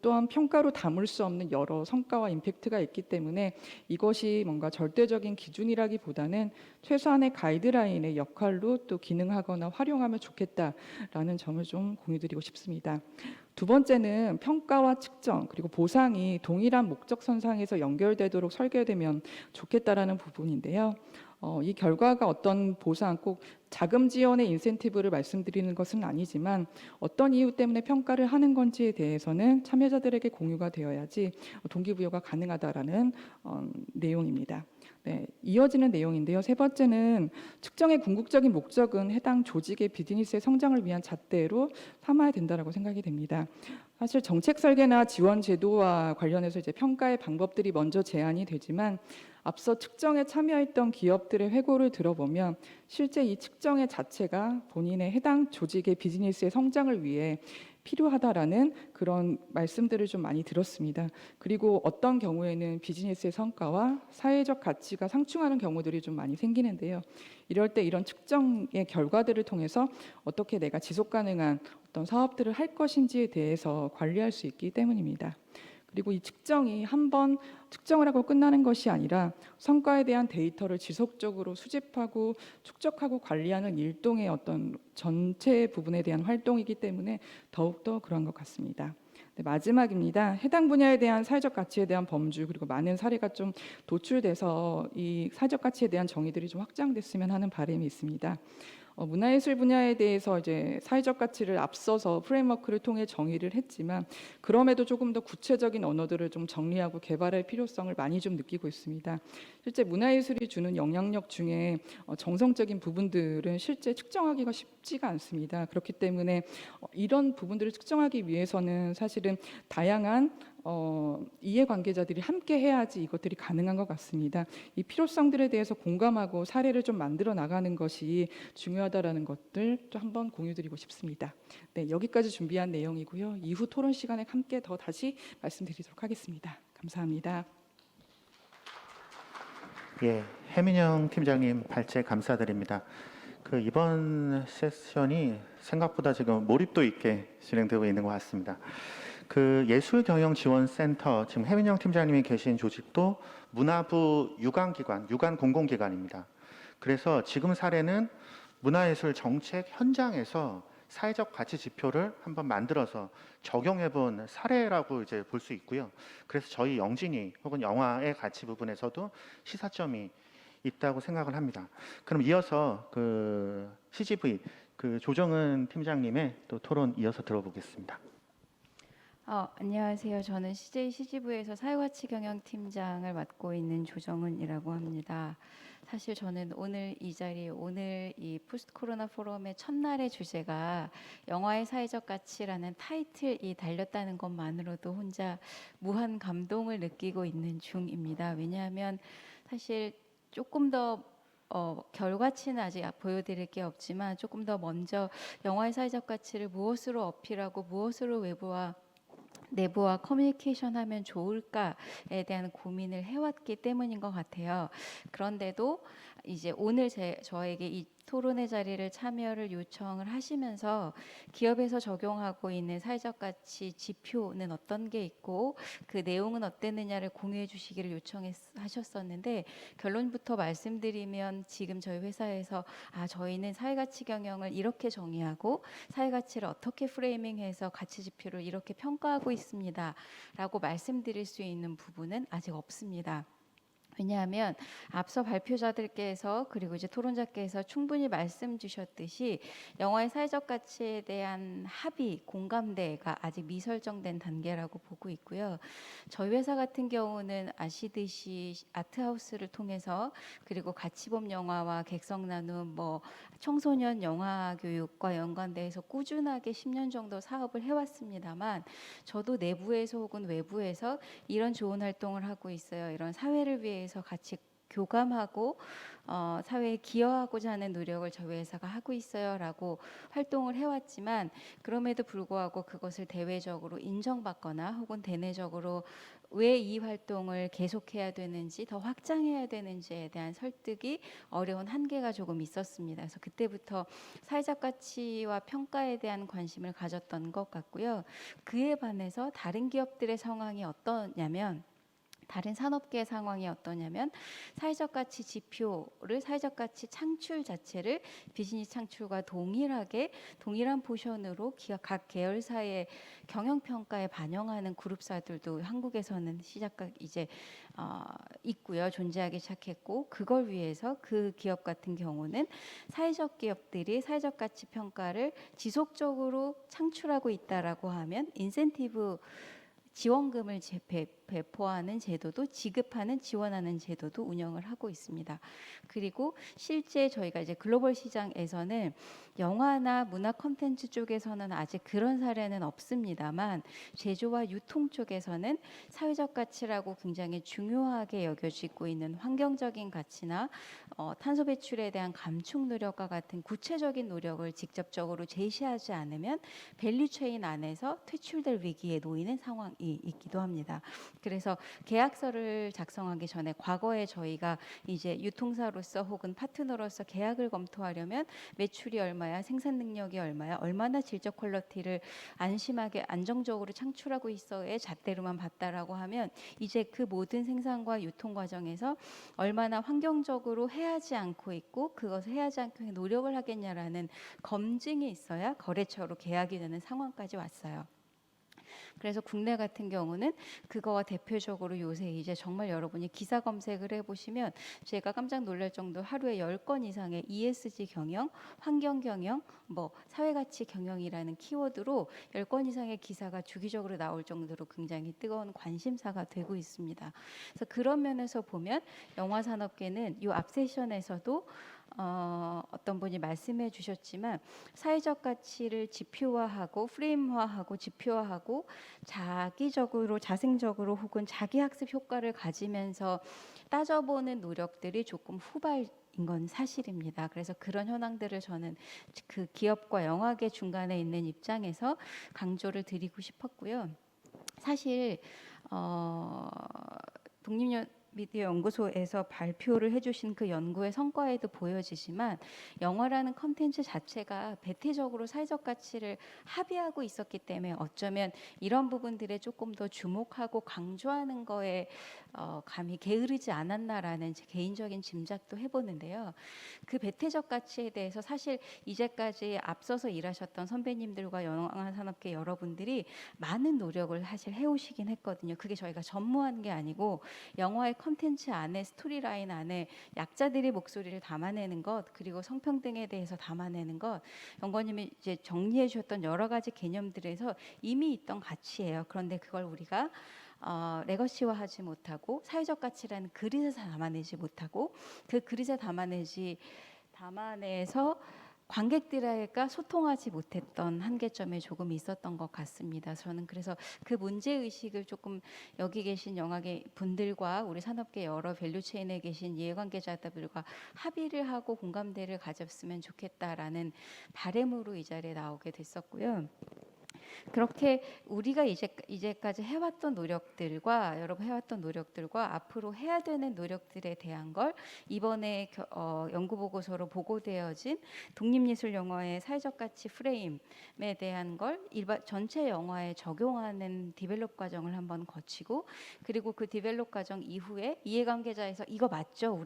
또한 평가로 담을 수 없는 여러 성과와 임팩트가 있기 때문에 이것이 뭔가 절대적인 기준이라기보다는 최소한의 가이드라인의 역할로 또 기능하거나 활용하면 좋겠다라는 점을 좀 공유드리고 싶습니다. 두 번째는 평가와 측정 그리고 보상이 동일한 목적선상에서 연결되도록 설계되면 좋겠다라는 부분인데요. 이 결과가 어떤 보상, 꼭 자금 지원의 인센티브를 말씀드리는 것은 아니지만 어떤 이유 때문에 평가를 하는 건지에 대해서는 참여자들에게 공유가 되어야지 동기부여가 가능하다라는 내용입니다. 네, 이어지는 내용인데요. 세 번째는 측정의 궁극적인 목적은 해당 조직의 비즈니스의 성장을 위한 잣대로 삼아야 된다라고 생각이 됩니다. 사실 정책 설계나 지원 제도와 관련해서 이제 평가의 방법들이 먼저 제안이 되지만 앞서 측정에 참여했던 기업들의 회고를 들어보면 실제 이 측정의 자체가 본인의 해당 조직의 비즈니스의 성장을 위해 필요하다라는 그런 말씀들을 좀 많이 들었습니다. 그리고 어떤 경우에는 비즈니스의 성과와 사회적 가치가 상충하는 경우들이 좀 많이 생기는데요. 이럴 때 이런 측정의 결과들을 통해서 어떻게 내가 지속 가능한 어떤 사업들을 할 것인지에 대해서 관리할 수 있기 때문입니다. 그리고 이 측정이 한번 측정을 하고 끝나는 것이 아니라 성과에 대한 데이터를 지속적으로 수집하고 축적하고 관리하는 일종의 어떤 전체 부분에 대한 활동이기 때문에 더욱더 그러한 것 같습니다. 네, 마지막입니다. 해당 분야에 대한 사회적 가치에 대한 범주 그리고 많은 사례가 좀 도출돼서 이 사회적 가치에 대한 정의들이 좀 확장됐으면 하는 바람이 있습니다. 문화예술 분야에 대해서 이제 사회적 가치를 앞서서 프레임워크를 통해 정의를 했지만 그럼에도 조금 더 구체적인 언어들을 좀 정리하고 개발할 필요성을 많이 좀 느끼고 있습니다. 실제 문화예술이 주는 영향력 중에 정성적인 부분들은 실제 측정하기가 쉽지가 않습니다. 그렇기 때문에 이런 부분들을 측정하기 위해서는 사실은 다양한 이해관계자들이 함께 해야지 이것들이 가능한 것 같습니다. 이 필요성들에 대해서 공감하고 사례를 좀 만들어 나가는 것이 중요하다라는 것들 또 한번 공유드리고 싶습니다. 네, 여기까지 준비한 내용이고요. 이후 토론 시간에 함께 더 다시 말씀드리도록 하겠습니다. 감사합니다. 예, 해민영 팀장님 발제 감사드립니다. 이번 세션이 생각보다 지금 몰입도 있게 진행되고 있는 것 같습니다. 예술경영지원센터, 지금 해민영 팀장님이 계신 조직도 문화부 유관기관, 유관 공공기관입니다. 그래서 지금 사례는 문화예술 정책 현장에서 사회적 가치 지표를 한번 만들어서 적용해 본 사례라고 이제 볼 수 있고요. 그래서 저희 영진이 혹은 영화의 가치 부분에서도 시사점이 있다고 생각을 합니다. 그럼 이어서 CGV 조정은 팀장님의 또 토론 이어서 들어보겠습니다. 안녕하세요. 저는 CJ CGV에서 사회가치 경영팀장을 맡고 있는 조정은이라고 합니다. 사실 저는 오늘 이 자리, 오늘 이 포스트 코로나 포럼의 첫날의 주제가 영화의 사회적 가치라는 타이틀이 달렸다는 것만으로도 혼자 무한 감동을 느끼고 있는 중입니다. 왜냐하면 사실 조금 더 결과치는 아직 보여드릴 게 없지만 조금 더 먼저 영화의 사회적 가치를 무엇으로 어필하고 무엇으로 외부와 내부와 커뮤니케이션 하면 좋을까에 대한 고민을 해왔기 때문인 것 같아요. 그런데도 이제 오늘 저에게 이 토론의 자리를 참여를 요청을 하시면서 기업에서 적용하고 있는 사회적 가치 지표는 어떤 게 있고 그 내용은 어땠느냐를 공유해 주시기를 요청하셨었는데 결론부터 말씀드리면 지금 저희 회사에서 저희는 사회가치 경영을 이렇게 정의하고 사회가치를 어떻게 프레이밍해서 가치 지표를 이렇게 평가하고 있습니다 라고 말씀드릴 수 있는 부분은 아직 없습니다. 왜냐하면 앞서 발표자들께서 그리고 이제 토론자께서 충분히 말씀 주셨듯이 영화의 사회적 가치에 대한 합의, 공감대가 아직 미설정된 단계라고 보고 있고요. 저희 회사 같은 경우는 아시듯이 아트하우스를 통해서 그리고 가치범 영화와 객석 나눔, 청소년 영화 교육과 연관돼서 꾸준하게 10년 정도 사업을 해왔습니다만 저도 내부에서 혹은 외부에서 이런 좋은 활동을 하고 있어요. 이런 사회를 위해서 같이 교감하고 사회에 기여하고자 하는 노력을 저희 회사가 하고 있어요라고 활동을 해왔지만 그럼에도 불구하고 그것을 대외적으로 인정받거나 혹은 대내적으로 왜 이 활동을 계속해야 되는지 더 확장해야 되는지에 대한 설득이 어려운 한계가 조금 있었습니다. 그래서 그때부터 사회적 가치와 평가에 대한 관심을 가졌던 것 같고요. 그에 반해서 다른 기업들의 상황이 어떠냐면 다른 산업계의 상황이 어떠냐면 사회적 가치 지표를 사회적 가치 창출 자체를 비즈니스 창출과 동일한 포션으로 각 계열사의 경영 평가에 반영하는 그룹사들도 한국에서는 있고요. 존재하기 시작했고 그걸 위해서 그 기업 같은 경우는 사회적 기업들이 사회적 가치 평가를 지속적으로 창출하고 있다라고 하면 인센티브 지원금을 배포하는 제도도 지원하는 제도도 운영을 하고 있습니다. 그리고 실제 저희가 이제 글로벌 시장에서는 영화나 문화 콘텐츠 쪽에서는 아직 그런 사례는 없습니다만 제조와 유통 쪽에서는 사회적 가치라고 굉장히 중요하게 여겨지고 있는 환경적인 가치나 탄소 배출에 대한 감축 노력과 같은 구체적인 노력을 직접적으로 제시하지 않으면 밸류체인 안에서 퇴출될 위기에 놓이는 상황이 있기도 합니다. 그래서 계약서를 작성하기 전에 과거에 저희가 이제 유통사로서 혹은 파트너로서 계약을 검토하려면 매출이 얼마야, 생산 능력이 얼마야, 얼마나 질적 퀄리티를 안심하게 안정적으로 창출하고 있어의 잣대로만 봤다라고 하면 이제 그 모든 생산과 유통 과정에서 얼마나 환경적으로 해하지 않고 있고 그것을 해하지 않고 노력을 하겠냐라는 검증이 있어야 거래처로 계약이 되는 상황까지 왔어요. 그래서 국내 같은 경우는 그거와 대표적으로 요새 이제 정말 여러분이 기사 검색을 해보시면 제가 깜짝 놀랄 정도 하루에 10건 이상의 ESG 경영, 환경 경영, 사회가치 경영이라는 키워드로 10건 이상의 기사가 주기적으로 나올 정도로 굉장히 뜨거운 관심사가 되고 있습니다. 그래서 그런 면에서 보면 영화 산업계는 이 앞 세션에서도 어떤 분이 말씀해 주셨지만 사회적 가치를 지표화하고 프레임화하고 지표화하고 자기적으로 자생적으로 혹은 자기 학습 효과를 가지면서 따져보는 노력들이 조금 후발인 건 사실입니다. 그래서 그런 현황들을 저는 그 기업과 영화계 중간에 있는 입장에서 강조를 드리고 싶었고요. 사실 미디어 연구소에서 발표를 해주신 그 연구의 성과에도 보여지지만 영화라는 컨텐츠 자체가 배태적으로 사회적 가치를 합의하고 있었기 때문에 어쩌면 이런 부분들에 조금 더 주목하고 강조하는 거에 감히 게으르지 않았나라는 제 개인적인 짐작도 해보는데요. 그 배태적 가치에 대해서 사실 이제까지 앞서서 일하셨던 선배님들과 영화 산업계 여러분들이 많은 노력을 사실 해오시긴 했거든요. 그게 저희가 전무한 게 아니고 영화의 컨텐츠 안에 스토리라인 안에 약자들의 목소리를 담아내는 것 그리고 성평등에 대해서 담아내는 것 연구원님이 이제 정리해 주셨던 여러 가지 개념들에서 이미 있던 가치예요. 그런데 그걸 우리가 레거시화하지 못하고 사회적 가치라는 그릇에 담아내지 못하고 그 그릇에 담아내서 관객들과 소통하지 못했던 한계점에 조금 있었던 것 같습니다. 저는 그래서 그 문제 의식을 조금 여기 계신 영화계 분들과 우리 산업계 여러 밸류체인에 계신 이해관계자들과 합의를 하고 공감대를 가졌으면 좋겠다라는 바람으로 이 자리에 나오게 됐었고요. 그렇게 우리가 이제까지 해왔던 노력들과 여러분 해왔던 노력들과 앞으로 해야 되는 노력들에 대한 걸 이번에 연구 보고서로 보고되어진 독립예술 영화의 사회적 가치 프레임에 대한 걸 전체 영화에 적용하는 디벨롭 과정을 한번 거치고 그리고 그 디벨롭 과정 이후에 이해관계자에서 이거 맞죠?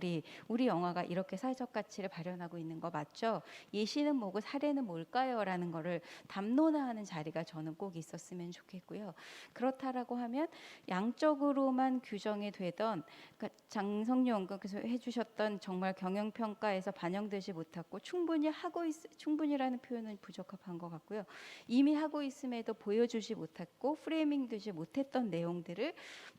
우리 영화가 이렇게 사회적 가치를 발현하고 있는 거 맞죠? 예시는 뭐고 사례는 뭘까요? 라는 거를 담론화하는 자리가 저는 꼭 있었으면 좋겠고요. 그렇다라고 하면 양적으로만 규정이 되던 그러니까 장성유 연구께서 해주셨던 정말 경영평가에서 반영되지 못했고 충분히라는 표현은 부적합한 것 같고요. 이미 하고 있음에도 보여주지 못했고 프레이밍되지 못했던 내용들을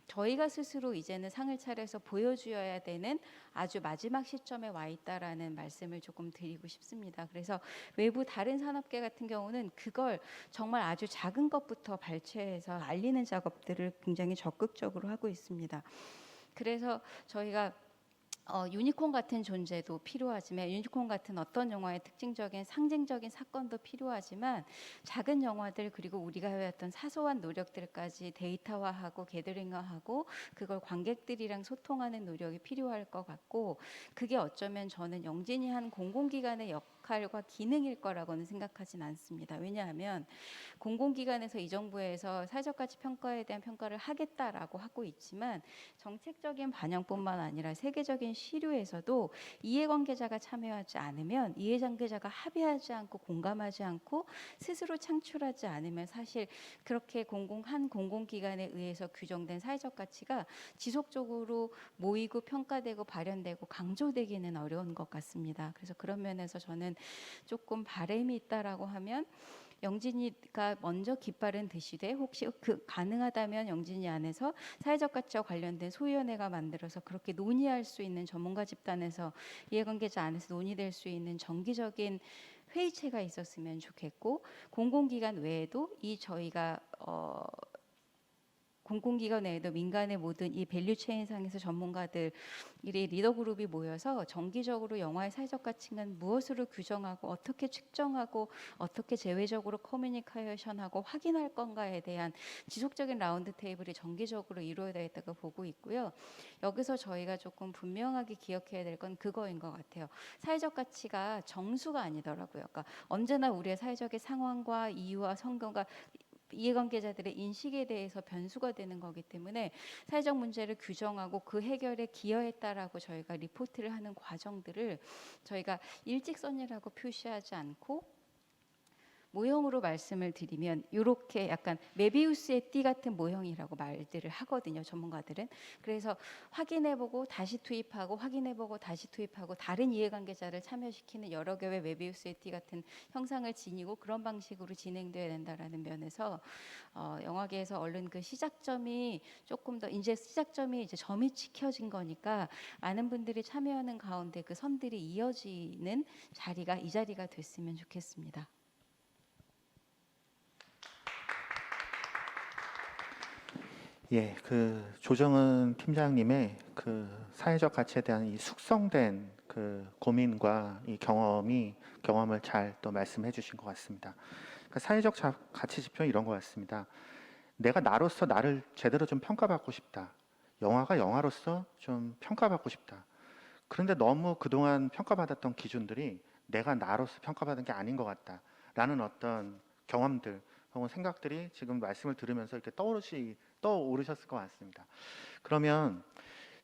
저희가 스스로 이제는 상을 차려서 보여주어야 되는 아주 마지막 시점에 와 있다라는 말씀을 조금 드리고 싶습니다. 그래서 외부 다른 산업계 같은 경우는 그걸 정말 아주 작은 것부터 발췌해서 알리는 작업들을 굉장히 적극적으로 하고 있습니다. 그래서 저희가 유니콘 같은 존재도 필요하지만 유니콘 같은 어떤 영화의 특징적인 상징적인 사건도 필요하지만 작은 영화들 그리고 우리가 해왔던 사소한 노력들까지 데이터화하고 게더링화하고 그걸 관객들이랑 소통하는 노력이 필요할 것 같고 그게 어쩌면 저는 영진이 한 공공기관의 역할과 기능일 거라고는 생각하진 않습니다. 왜냐하면 공공기관에서 이 정부에서 사회적 가치 평가에 대한 평가를 하겠다라고 하고 있지만 정책적인 반영뿐만 아니라 세계적인 시류에서도 이해관계자가 참여하지 않으면 이해관계자가 합의하지 않고 공감하지 않고 스스로 창출하지 않으면 사실 그렇게 공공기관에 의해서 규정된 사회적 가치가 지속적으로 모이고 평가되고 발현되고 강조되기는 어려운 것 같습니다. 그래서 그런 면에서 저는 조금 바람이 있다라고 하면 영진이가 먼저 깃발은 드시되 혹시 가능하다면 영진이 안에서 사회적 가치와 관련된 소위원회가 만들어서 그렇게 논의할 수 있는 전문가 집단에서 이해관계자 안에서 논의될 수 있는 정기적인 회의체가 있었으면 좋겠고 공공기관 외에도 저희가 공공기관 외에도 민간의 모든 이 밸류체인상에서 전문가들이 리더 그룹이 모여서 정기적으로 영화의 사회적 가치는 무엇으로 규정하고 어떻게 측정하고 어떻게 재외적으로 커뮤니케이션하고 확인할 건가에 대한 지속적인 라운드 테이블이 정기적으로 이루어져야겠다고 보고 있고요. 여기서 저희가 조금 분명하게 기억해야 될 건 그거인 것 같아요. 사회적 가치가 정수가 아니더라고요. 그러니까 언제나 우리의 사회적인 상황과 이유와 성경과 이해관계자들의 인식에 대해서 변수가 되는 거기 때문에 사회적 문제를 규정하고 그 해결에 기여했다라고 저희가 리포트를 하는 과정들을 저희가 일직선이라고 표시하지 않고 모형으로 말씀을 드리면 이렇게 약간 메비우스의 띠 같은 모형이라고 말들을 하거든요. 전문가들은. 그래서 확인해보고 다시 투입하고 확인해보고 다시 투입하고 다른 이해관계자를 참여시키는 여러 개의 메비우스의 띠 같은 형상을 지니고 그런 방식으로 진행돼야 된다라는 면에서 영화계에서 얼른 그 시작점이 조금 더 이제 점이 찍혀진 거니까 많은 분들이 참여하는 가운데 그 선들이 이어지는 자리가 이 자리가 됐으면 좋겠습니다. 예, 그 조정은 팀장님의 그 사회적 가치에 대한 이 숙성된 그 고민과 이 경험을 잘 또 말씀해 주신 것 같습니다. 그러니까 사회적 가치 지표는 이런 것 같습니다. 내가 나로서 나를 제대로 좀 평가받고 싶다. 영화가 영화로서 좀 평가받고 싶다. 그런데 너무 그동안 평가받았던 기준들이 내가 나로서 평가받은 게 아닌 것 같다라는 어떤 경험들 혹은 생각들이 지금 말씀을 들으면서 이렇게 떠오르셨을 것 같습니다. 그러면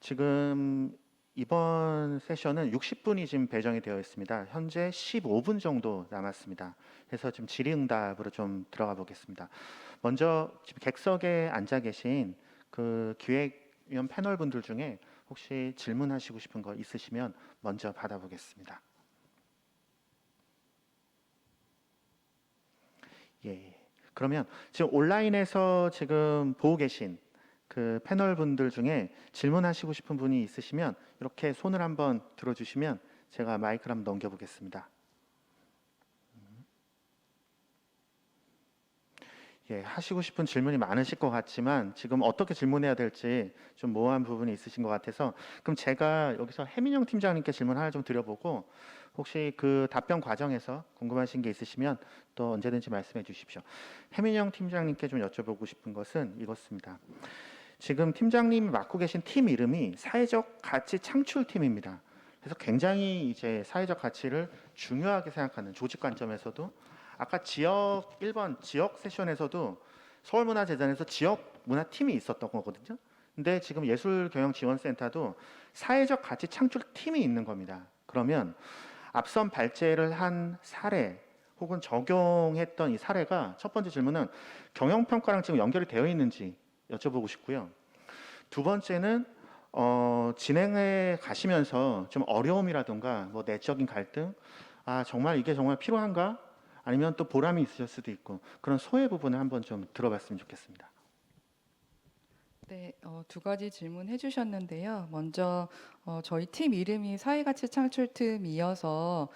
지금 이번 세션은 60분이 지금 배정이 되어 있습니다. 현재 15분 정도 남았습니다. 그래서 지금 질의응답으로 좀 들어가 보겠습니다. 먼저 지금 객석에 앉아 계신 그 기획위원 패널 분들 중에 혹시 질문하시고 싶은 거 있으시면 먼저 받아보겠습니다. 예. 그러면 지금 온라인에서 지금 보고 계신 그 패널 분들 중에 질문하시고 싶은 분이 있으시면 이렇게 손을 한번 들어주시면 제가 마이크를 한번 넘겨보겠습니다. 예, 하시고 싶은 질문이 많으실 것 같지만 지금 어떻게 질문해야 될지 좀 모호한 부분이 있으신 것 같아서 그럼 제가 여기서 해민영 팀장님께 질문 하나 좀 드려보고 혹시 그 답변 과정에서 궁금하신 게 있으시면 또 언제든지 말씀해 주십시오. 해민영 팀장님께 좀 여쭤보고 싶은 것은 이것입니다. 지금 팀장님이 맡고 계신 팀 이름이 사회적 가치 창출팀입니다. 그래서 굉장히 이제 사회적 가치를 중요하게 생각하는 조직 관점에서도 아까 지역 1번 지역 세션에서도 서울문화재단에서 지역 문화팀이 있었던 거거든요. 근데 지금 예술경영지원센터도 사회적 가치 창출팀이 있는 겁니다. 그러면 앞선 발제를 한 사례 혹은 적용했던 이 사례가 첫 번째 질문은 경영평가랑 지금 연결이 되어 있는지 여쭤보고 싶고요. 두 번째는 진행해 가시면서 좀 어려움이라든가 뭐 내적인 갈등, 아 정말 이게 정말 필요한가? 아니면 또 보람이 있으실 수도 있고 그런 소외 부분을 한번 좀 들어봤으면 좋겠습니다. 네, 두 가지 질문해 주셨는데요. 먼저 저희 팀 이름이 사회가치 창출팀이어서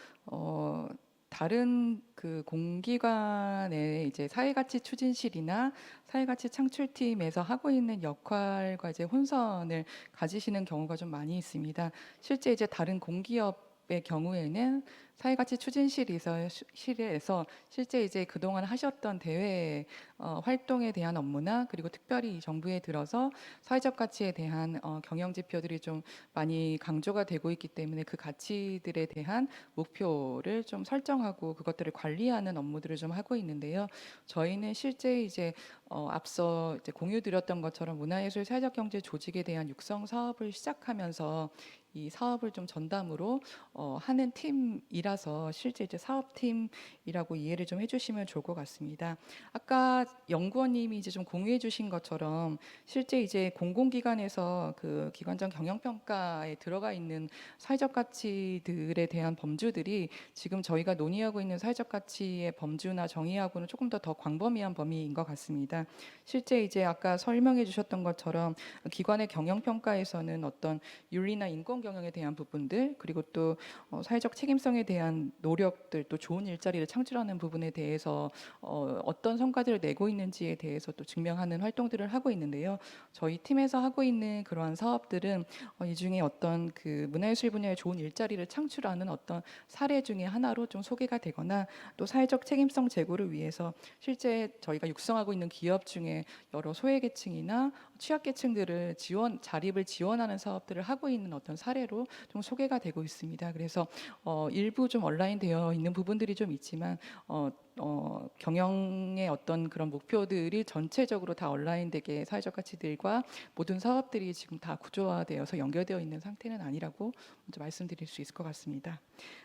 다른 그 공기관의 이제 사회가치 추진실이나 사회가치 창출팀에서 하고 있는 역할과 이제 혼선을 가지시는 경우가 좀 많이 있습니다. 실제 이제 다른 공기업의 경우에는 사회가치 추진실에서 실제 이제 그동안 하셨던 대외 활동에 대한 업무나 그리고 특별히 정부에 들어서 사회적 가치에 대한 경영 지표들이 좀 많이 강조가 되고 있기 때문에 그 가치들에 대한 목표를 좀 설정하고 그것들을 관리하는 업무들을 좀 하고 있는데요. 저희는 실제 이제 앞서 이제 공유드렸던 것처럼 문화예술 사회적 경제 조직에 대한 육성 사업을 시작하면서 이 사업을 좀 전담으로 하는 팀이라서 실제 이제 사업팀이라고 이해를 좀 해주시면 좋을 것 같습니다. 아까 연구원님이 이제 좀 공유해주신 것처럼 실제 이제 공공기관에서 그 기관장 경영평가에 들어가 있는 사회적 가치들에 대한 범주들이 지금 저희가 논의하고 있는 사회적 가치의 범주나 정의하고는 조금 더 광범위한 범위인 것 같습니다. 실제 이제 아까 설명해 주셨던 것처럼 기관의 경영평가에서는 어떤 윤리나 인권 경영에 대한 부분들 그리고 또 사회적 책임성에 대한 노력들 또 좋은 일자리를 창출하는 부분에 대해서 어떤 성과들을 내고 있는지에 대해서 또 증명하는 활동들을 하고 있는데요. 저희 팀에서 하고 있는 그러한 사업들은 이 중에 어떤 그 문화예술 분야의 좋은 일자리를 창출하는 어떤 사례 중에 하나로 좀 소개가 되거나 또 사회적 책임성 제고를 위해서 실제 저희가 육성하고 있는 기업 중에 여러 소외계층이나 취약계층들을 자립을 지원하는 사업들을 하고 있는 어떤 사례로 좀 소개가 되고 있습니다. 그래서 일부 좀 온라인 되어 있는 부분들이 좀 있지만 경영의 어떤 그런 목표들이 전체적으로 다 온라인되게 사회적 가치들과 모든 사업들이 지금 다 구조화되어서 연결되어 있는 상태는 아니라고 먼저 말씀드릴 수 있을 것 같습니다.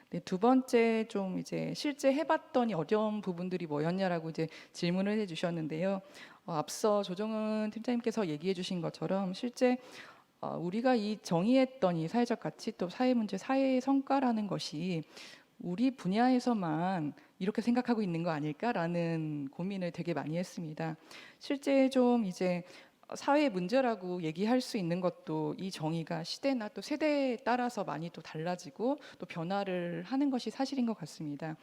네, 두 번째 좀 이제 실제 해봤더니 어려운 부분들이 뭐였냐라고 이제 질문을 해주셨는데요. 앞서 조정은 팀장님께서 얘기해주신 것처럼 실제 우리가 이 정의했던 이 사회적 가치 또 사회 문제, 사회의 성과라는 것이 우리 분야에서만 이렇게 생각하고 있는 거 아닐까라는 고민을 되게 많이 했습니다. 실제 좀 이제 사회 문제라고 얘기할 수 있는 것도 이 정의가 시대나 또 세대에 따라서 많이 또 달라지고 또 변화를 하는 것이 사실인 것 같습니다.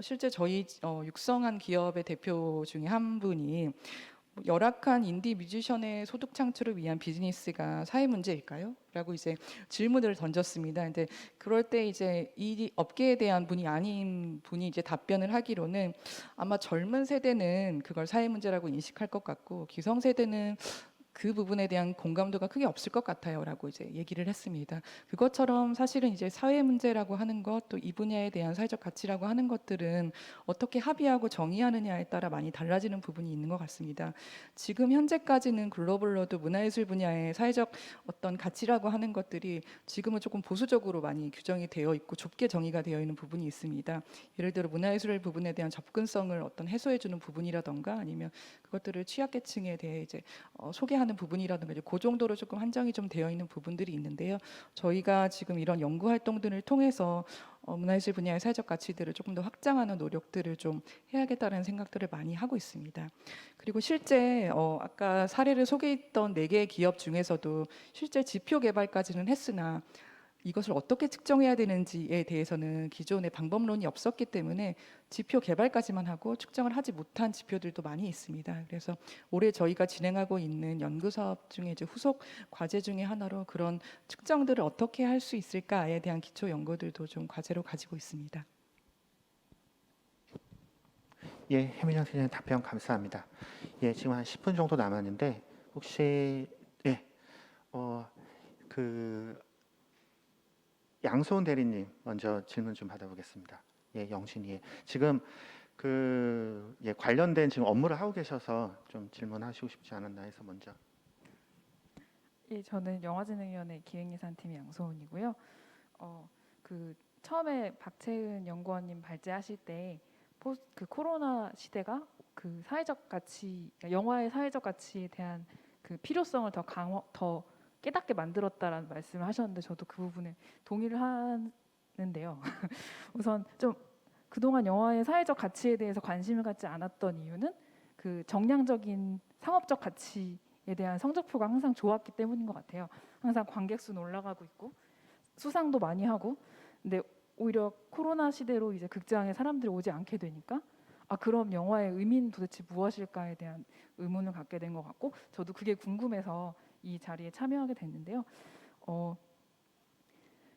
실제 저희 육성한 기업의 대표 중에 한 분이 열악한 인디 뮤지션의 소득 창출을 위한 비즈니스가 사회 문제일까요? 라고 이제 질문을 던졌습니다. 근데 그럴 때 이제 이 업계에 대한 분이 아닌 분이 이제 답변을 하기로는 아마 젊은 세대는 그걸 사회 문제라고 인식할 것 같고 기성 세대는 그 부분에 대한 공감도가 크게 없을 것 같아요라고 이제 얘기를 했습니다. 그것처럼 사실은 이제 사회 문제라고 하는 것, 또 이 분야에 대한 사회적 가치라고 하는 것들은 어떻게 합의하고 정의하느냐에 따라 많이 달라지는 부분이 있는 것 같습니다. 지금 현재까지는 글로벌로도 문화예술 분야의 사회적 어떤 가치라고 하는 것들이 지금은 조금 보수적으로 많이 규정이 되어 있고 좁게 정의가 되어 있는 부분이 있습니다. 예를 들어 문화예술 부분에 대한 접근성을 어떤 해소해주는 부분이라던가 아니면 그것들을 취약계층에 대해 이제 소개하는 부분이라든가 이제 그 정도로 조금 한정이 좀 되어 있는 부분들이 있는데요. 저희가 지금 이런 연구 활동들을 통해서 문화예술 분야의 사회적 가치들을 조금 더 확장하는 노력들을 좀 해야겠다는 생각들을 많이 하고 있습니다. 그리고 실제 아까 사례를 소개했던 4개의 기업 중에서도 실제 지표 개발까지는 했으나 이것을 어떻게 측정해야 되는지에 대해서는 기존에 방법론이 없었기 때문에 지표 개발까지만 하고 측정을 하지 못한 지표들도 많이 있습니다. 그래서 올해 저희가 진행하고 있는 연구 사업 중에 이제 후속 과제 중에 하나로 그런 측정들을 어떻게 할 수 있을까에 대한 기초 연구들도 좀 과제로 가지고 있습니다. 예, 해민영 선생님 답변 감사합니다. 예, 지금 한 10분 정도 남았는데 혹시 그 양소은 대리님 먼저 질문 좀 받아보겠습니다. 예, 영신이 지금 관련된 지금 업무를 하고 계셔서 좀 질문하시고 싶지 않았나 해서 먼저. 예, 저는 영화진흥위원회 기획예산팀 양소은이고요. 처음에 박채은 연구원님 발제하실 때 그 코로나 시대가 그 사회적 가치, 그러니까 영화의 사회적 가치에 대한 그 필요성을 더 깨닫게 만들었다라는 말씀을 하셨는데 저도 그 부분에 동의를 하는데요. 우선 좀 그동안 영화의 사회적 가치에 대해서 관심을 갖지 않았던 이유는 그 정량적인 상업적 가치에 대한 성적표가 항상 좋았기 때문인 것 같아요. 항상 관객 수는 올라가고 있고 수상도 많이 하고, 근데 오히려 코로나 시대로 이제 극장에 사람들이 오지 않게 되니까 그럼 영화의 의미는 도대체 무엇일까에 대한 의문을 갖게 된 것 같고, 저도 그게 궁금해서 이 자리에 참여하게 됐는데요.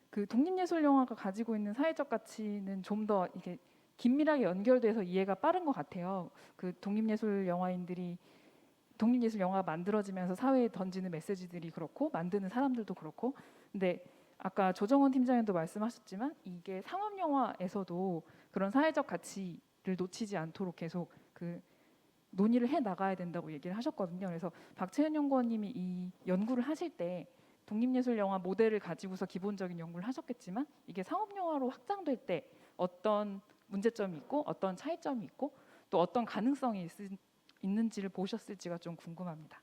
그 독립예술 영화가 가지고 있는 사회적 가치는 좀 더 이게 긴밀하게 연결돼서 이해가 빠른 것 같아요. 그 독립예술 영화인들이 독립예술 영화가 만들어지면서 사회에 던지는 메시지들이 그렇고 만드는 사람들도 그렇고, 근데 아까 조정원 팀장님도 말씀하셨지만 이게 상업 영화에서도 그런 사회적 가치를 놓치지 않도록 계속 그 논의를 해 나가야 된다고 얘기를 하셨거든요. 그래서 박채은 연구원님이 이 연구를 하실 때 독립예술 영화 모델을 가지고서 기본적인 연구를 하셨겠지만 이게 상업 영화로 확장될 때 어떤 문제점이 있고 어떤 차이점이 있고 또 어떤 가능성이 있는지를 보셨을지가 좀 궁금합니다.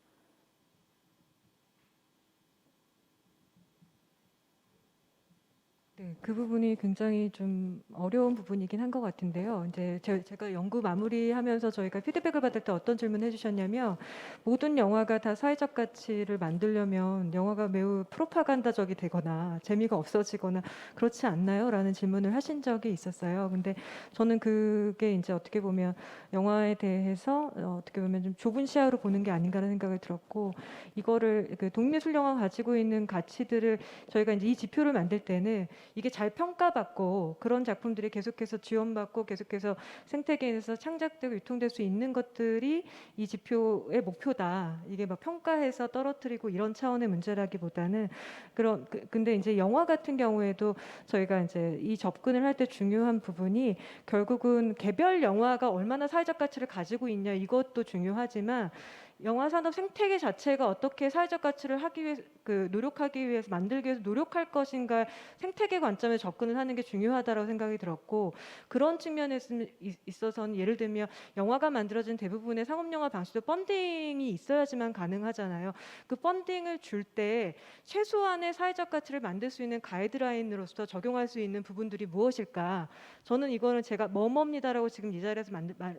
네, 그 부분이 굉장히 좀 어려운 부분이긴 한 것 같은데요. 이제 제가 연구 마무리하면서 저희가 피드백을 받을 때 어떤 질문을 해주셨냐면, 모든 영화가 다 사회적 가치를 만들려면 영화가 매우 프로파간다적이 되거나 재미가 없어지거나 그렇지 않나요? 라는 질문을 하신 적이 있었어요. 근데 저는 그게 이제 어떻게 보면 영화에 대해서 어떻게 보면 좀 좁은 시야로 보는 게 아닌가라는 생각을 들었고, 이거를 그 독립예술 영화가 가지고 있는 가치들을 저희가 이제 이 지표를 만들 때는 이게 잘 평가받고 그런 작품들이 계속해서 지원받고 계속해서 생태계에서 창작되고 유통될 수 있는 것들이 이 지표의 목표다. 이게 막 평가해서 떨어뜨리고 이런 차원의 문제라기보다는 근데 이제 영화 같은 경우에도 저희가 이제 이 접근을 할 때 중요한 부분이 결국은 개별 영화가 얼마나 사회적 가치를 가지고 있냐 이것도 중요하지만 영화 산업 생태계 자체가 어떻게 사회적 가치를 하기 위해 노력하기 위해서 만들기 위해서 노력할 것인가 생태계 관점에 접근을 하는 게 중요하다고 생각이 들었고, 그런 측면에 있어서는 예를 들면 영화가 만들어진 대부분의 상업 영화 방식도 펀딩이 있어야지만 가능하잖아요. 그 펀딩을 줄 때 최소한의 사회적 가치를 만들 수 있는 가이드라인으로서 적용할 수 있는 부분들이 무엇일까? 저는 이거는 제가 뭐뭐입니다라고 지금 이 자리에서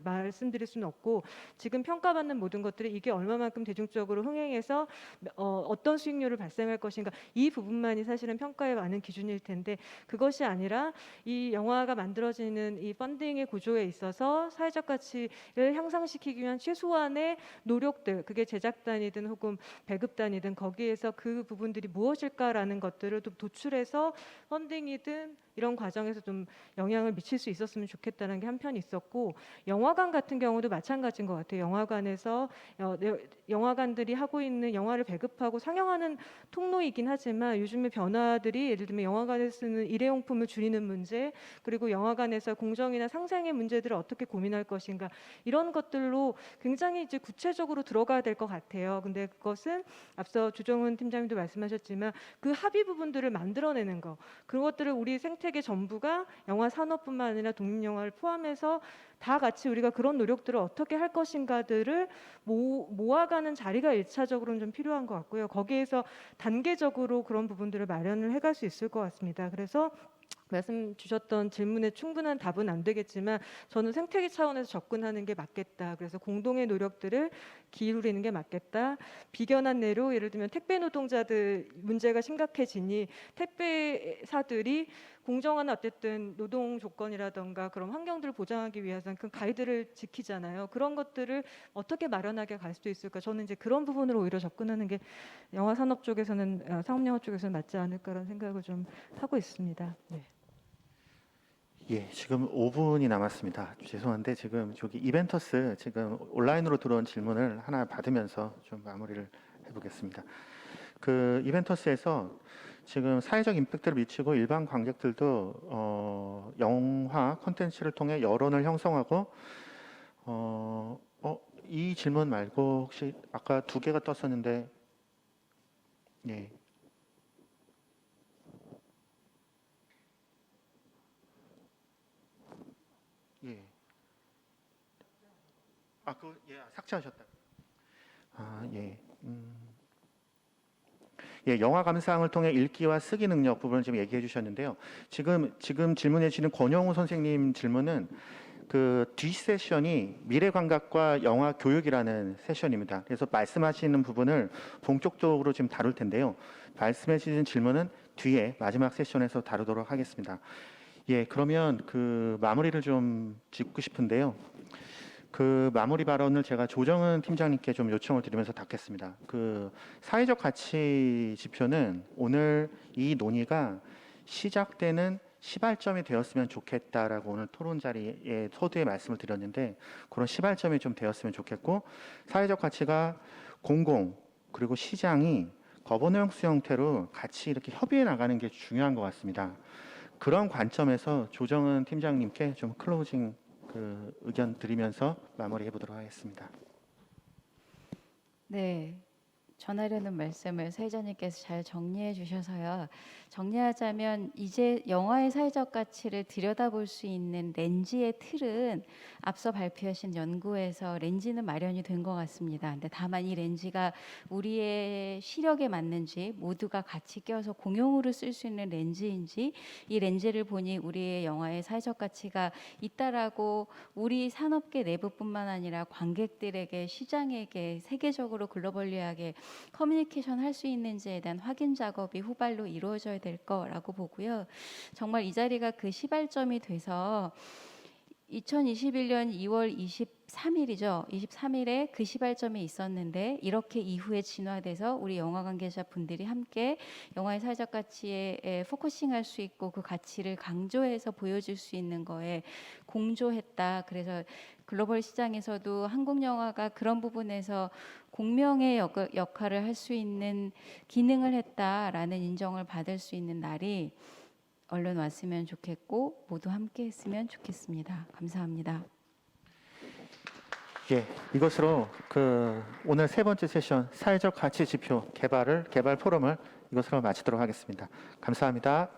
말씀드릴 수는 없고, 지금 평가받는 모든 것들이 이게 얼마만큼 대중적으로 흥행해서 어떤 수익률을 발생할 것인가, 이 부분만이 사실은 평가에 많은 기준일 텐데, 그것이 아니라 이 영화가 만들어지는 이 펀딩의 구조에 있어서 사회적 가치를 향상시키기 위한 최소한의 노력들, 그게 제작단이든 혹은 배급단이든 거기에서 그 부분들이 무엇일까라는 것들을 또 도출해서 펀딩이든 이런 과정에서 좀 영향을 미칠 수 있었으면 좋겠다는 게 한편 있었고, 영화관 같은 경우도 마찬가지인 것 같아요. 영화관에서 영화관들이 하고 있는 영화를 배급하고 상영하는 통로이긴 하지만 요즘의 변화들이 예를 들면 영화관에 쓰는 일회용품을 줄이는 문제, 그리고 영화관에서 공정이나 상생의 문제들을 어떻게 고민할 것인가, 이런 것들로 굉장히 이제 구체적으로 들어가야 될 것 같아요. 근데 그것은 앞서 주정훈 팀장님도 말씀하셨지만 그 합의 부분들을 만들어내는 거, 그것들을 우리 생태계 전부가 영화 산업뿐만 아니라 독립영화를 포함해서 다 같이 우리가 그런 노력들을 어떻게 할 것인가들을 모아가는 자리가 1차적으로는 좀 필요한 것 같고요. 거기에서 단계적으로 그런 부분들을 마련을 해갈 수 있을 것 같습니다. 그래서 말씀 주셨던 질문에 충분한 답은 안 되겠지만 저는 생태계 차원에서 접근하는 게 맞겠다. 그래서 공동의 노력들을 기울이는 게 맞겠다. 비견한 예로 예를 들면 택배 노동자들 문제가 심각해지니 택배사들이 공정한 어쨌든 노동 조건이라던가 그런 환경들을 보장하기 위해서는 그 가이드를 지키잖아요. 그런 것들을 어떻게 마련하게 갈 수도 있을까? 저는 이제 그런 부분으로 오히려 접근하는 게 영화 산업 쪽에서는 상업영화 쪽에서는 맞지 않을까라는 생각을 좀 하고 있습니다. 네. 예, 지금 5분이 남았습니다. 죄송한데 지금 저기 이벤터스 지금 온라인으로 들어온 질문을 하나 받으면서 좀 마무리를 해보겠습니다. 그 이벤터스에서 지금 사회적 임팩트를 미치고 일반 관객들도 영화 콘텐츠를 통해 여론을 형성하고 이 질문 말고 혹시 아까 2개가 떴었는데 예. 예. 삭제하셨다. 예. 예, 영화 감상을 통해 읽기와 쓰기 능력 부분을 지금 얘기해 주셨는데요. 지금 질문해 주시는 권영우 선생님 질문은 그 뒤 세션이 미래 감각과 영화 교육이라는 세션입니다. 그래서 말씀하시는 부분을 본격적으로 지금 다룰 텐데요. 말씀해 주신 질문은 뒤에 마지막 세션에서 다루도록 하겠습니다. 예, 그러면 그 마무리를 좀 짓고 싶은데요. 그 마무리 발언을 제가 조정은 팀장님께 좀 요청을 드리면서 닫겠습니다. 그 사회적 가치 지표는 오늘 이 논의가 시작되는 시발점이 되었으면 좋겠다라고 오늘 토론 자리에 서두에 말씀을 드렸는데 그런 시발점이 좀 되었으면 좋겠고 사회적 가치가 공공 그리고 시장이 거버넌스 형태로 같이 이렇게 협의해 나가는 게 중요한 것 같습니다. 그런 관점에서 조정은 팀장님께 좀 클로징 그 의견 드리면서 마무리해 보도록 하겠습니다. 네. 전하려는 말씀을 사회자님께서 잘 정리해 주셔서요. 정리하자면 이제 영화의 사회적 가치를 들여다볼 수 있는 렌즈의 틀은 앞서 발표하신 연구에서 렌즈는 마련이 된 것 같습니다. 근데 다만 이 렌즈가 우리의 시력에 맞는지 모두가 같이 껴서 공용으로 쓸 수 있는 렌즈인지 이 렌즈를 보니 우리의 영화의 사회적 가치가 있다라고 우리 산업계 내부뿐만 아니라 관객들에게 시장에게 세계적으로 글로벌리하게 커뮤니케이션 할 수 있는지에 대한 확인 작업이 후발로 이루어져야 될 거라고 보고요. 정말 이 자리가 그 시발점이 돼서 2021년 2월 23일이죠. 23일에 그 시발점이 있었는데 이렇게 이후에 진화돼서 우리 영화 관계자 분들이 함께 영화의 사회적 가치에 포커싱할 수 있고 그 가치를 강조해서 보여줄 수 있는 거에 공조했다. 그래서 글로벌 시장에서도 한국 영화가 그런 부분에서 공명의 역할을 할 수 있는 기능을 했다라는 인정을 받을 수 있는 날이 얼른 왔으면 좋겠고 모두 함께 했으면 좋겠습니다. 감사합니다. 예, 이것으로 그 오늘 3번째 세션 사회적 가치 지표 개발 포럼을 이것으로 마치도록 하겠습니다. 감사합니다.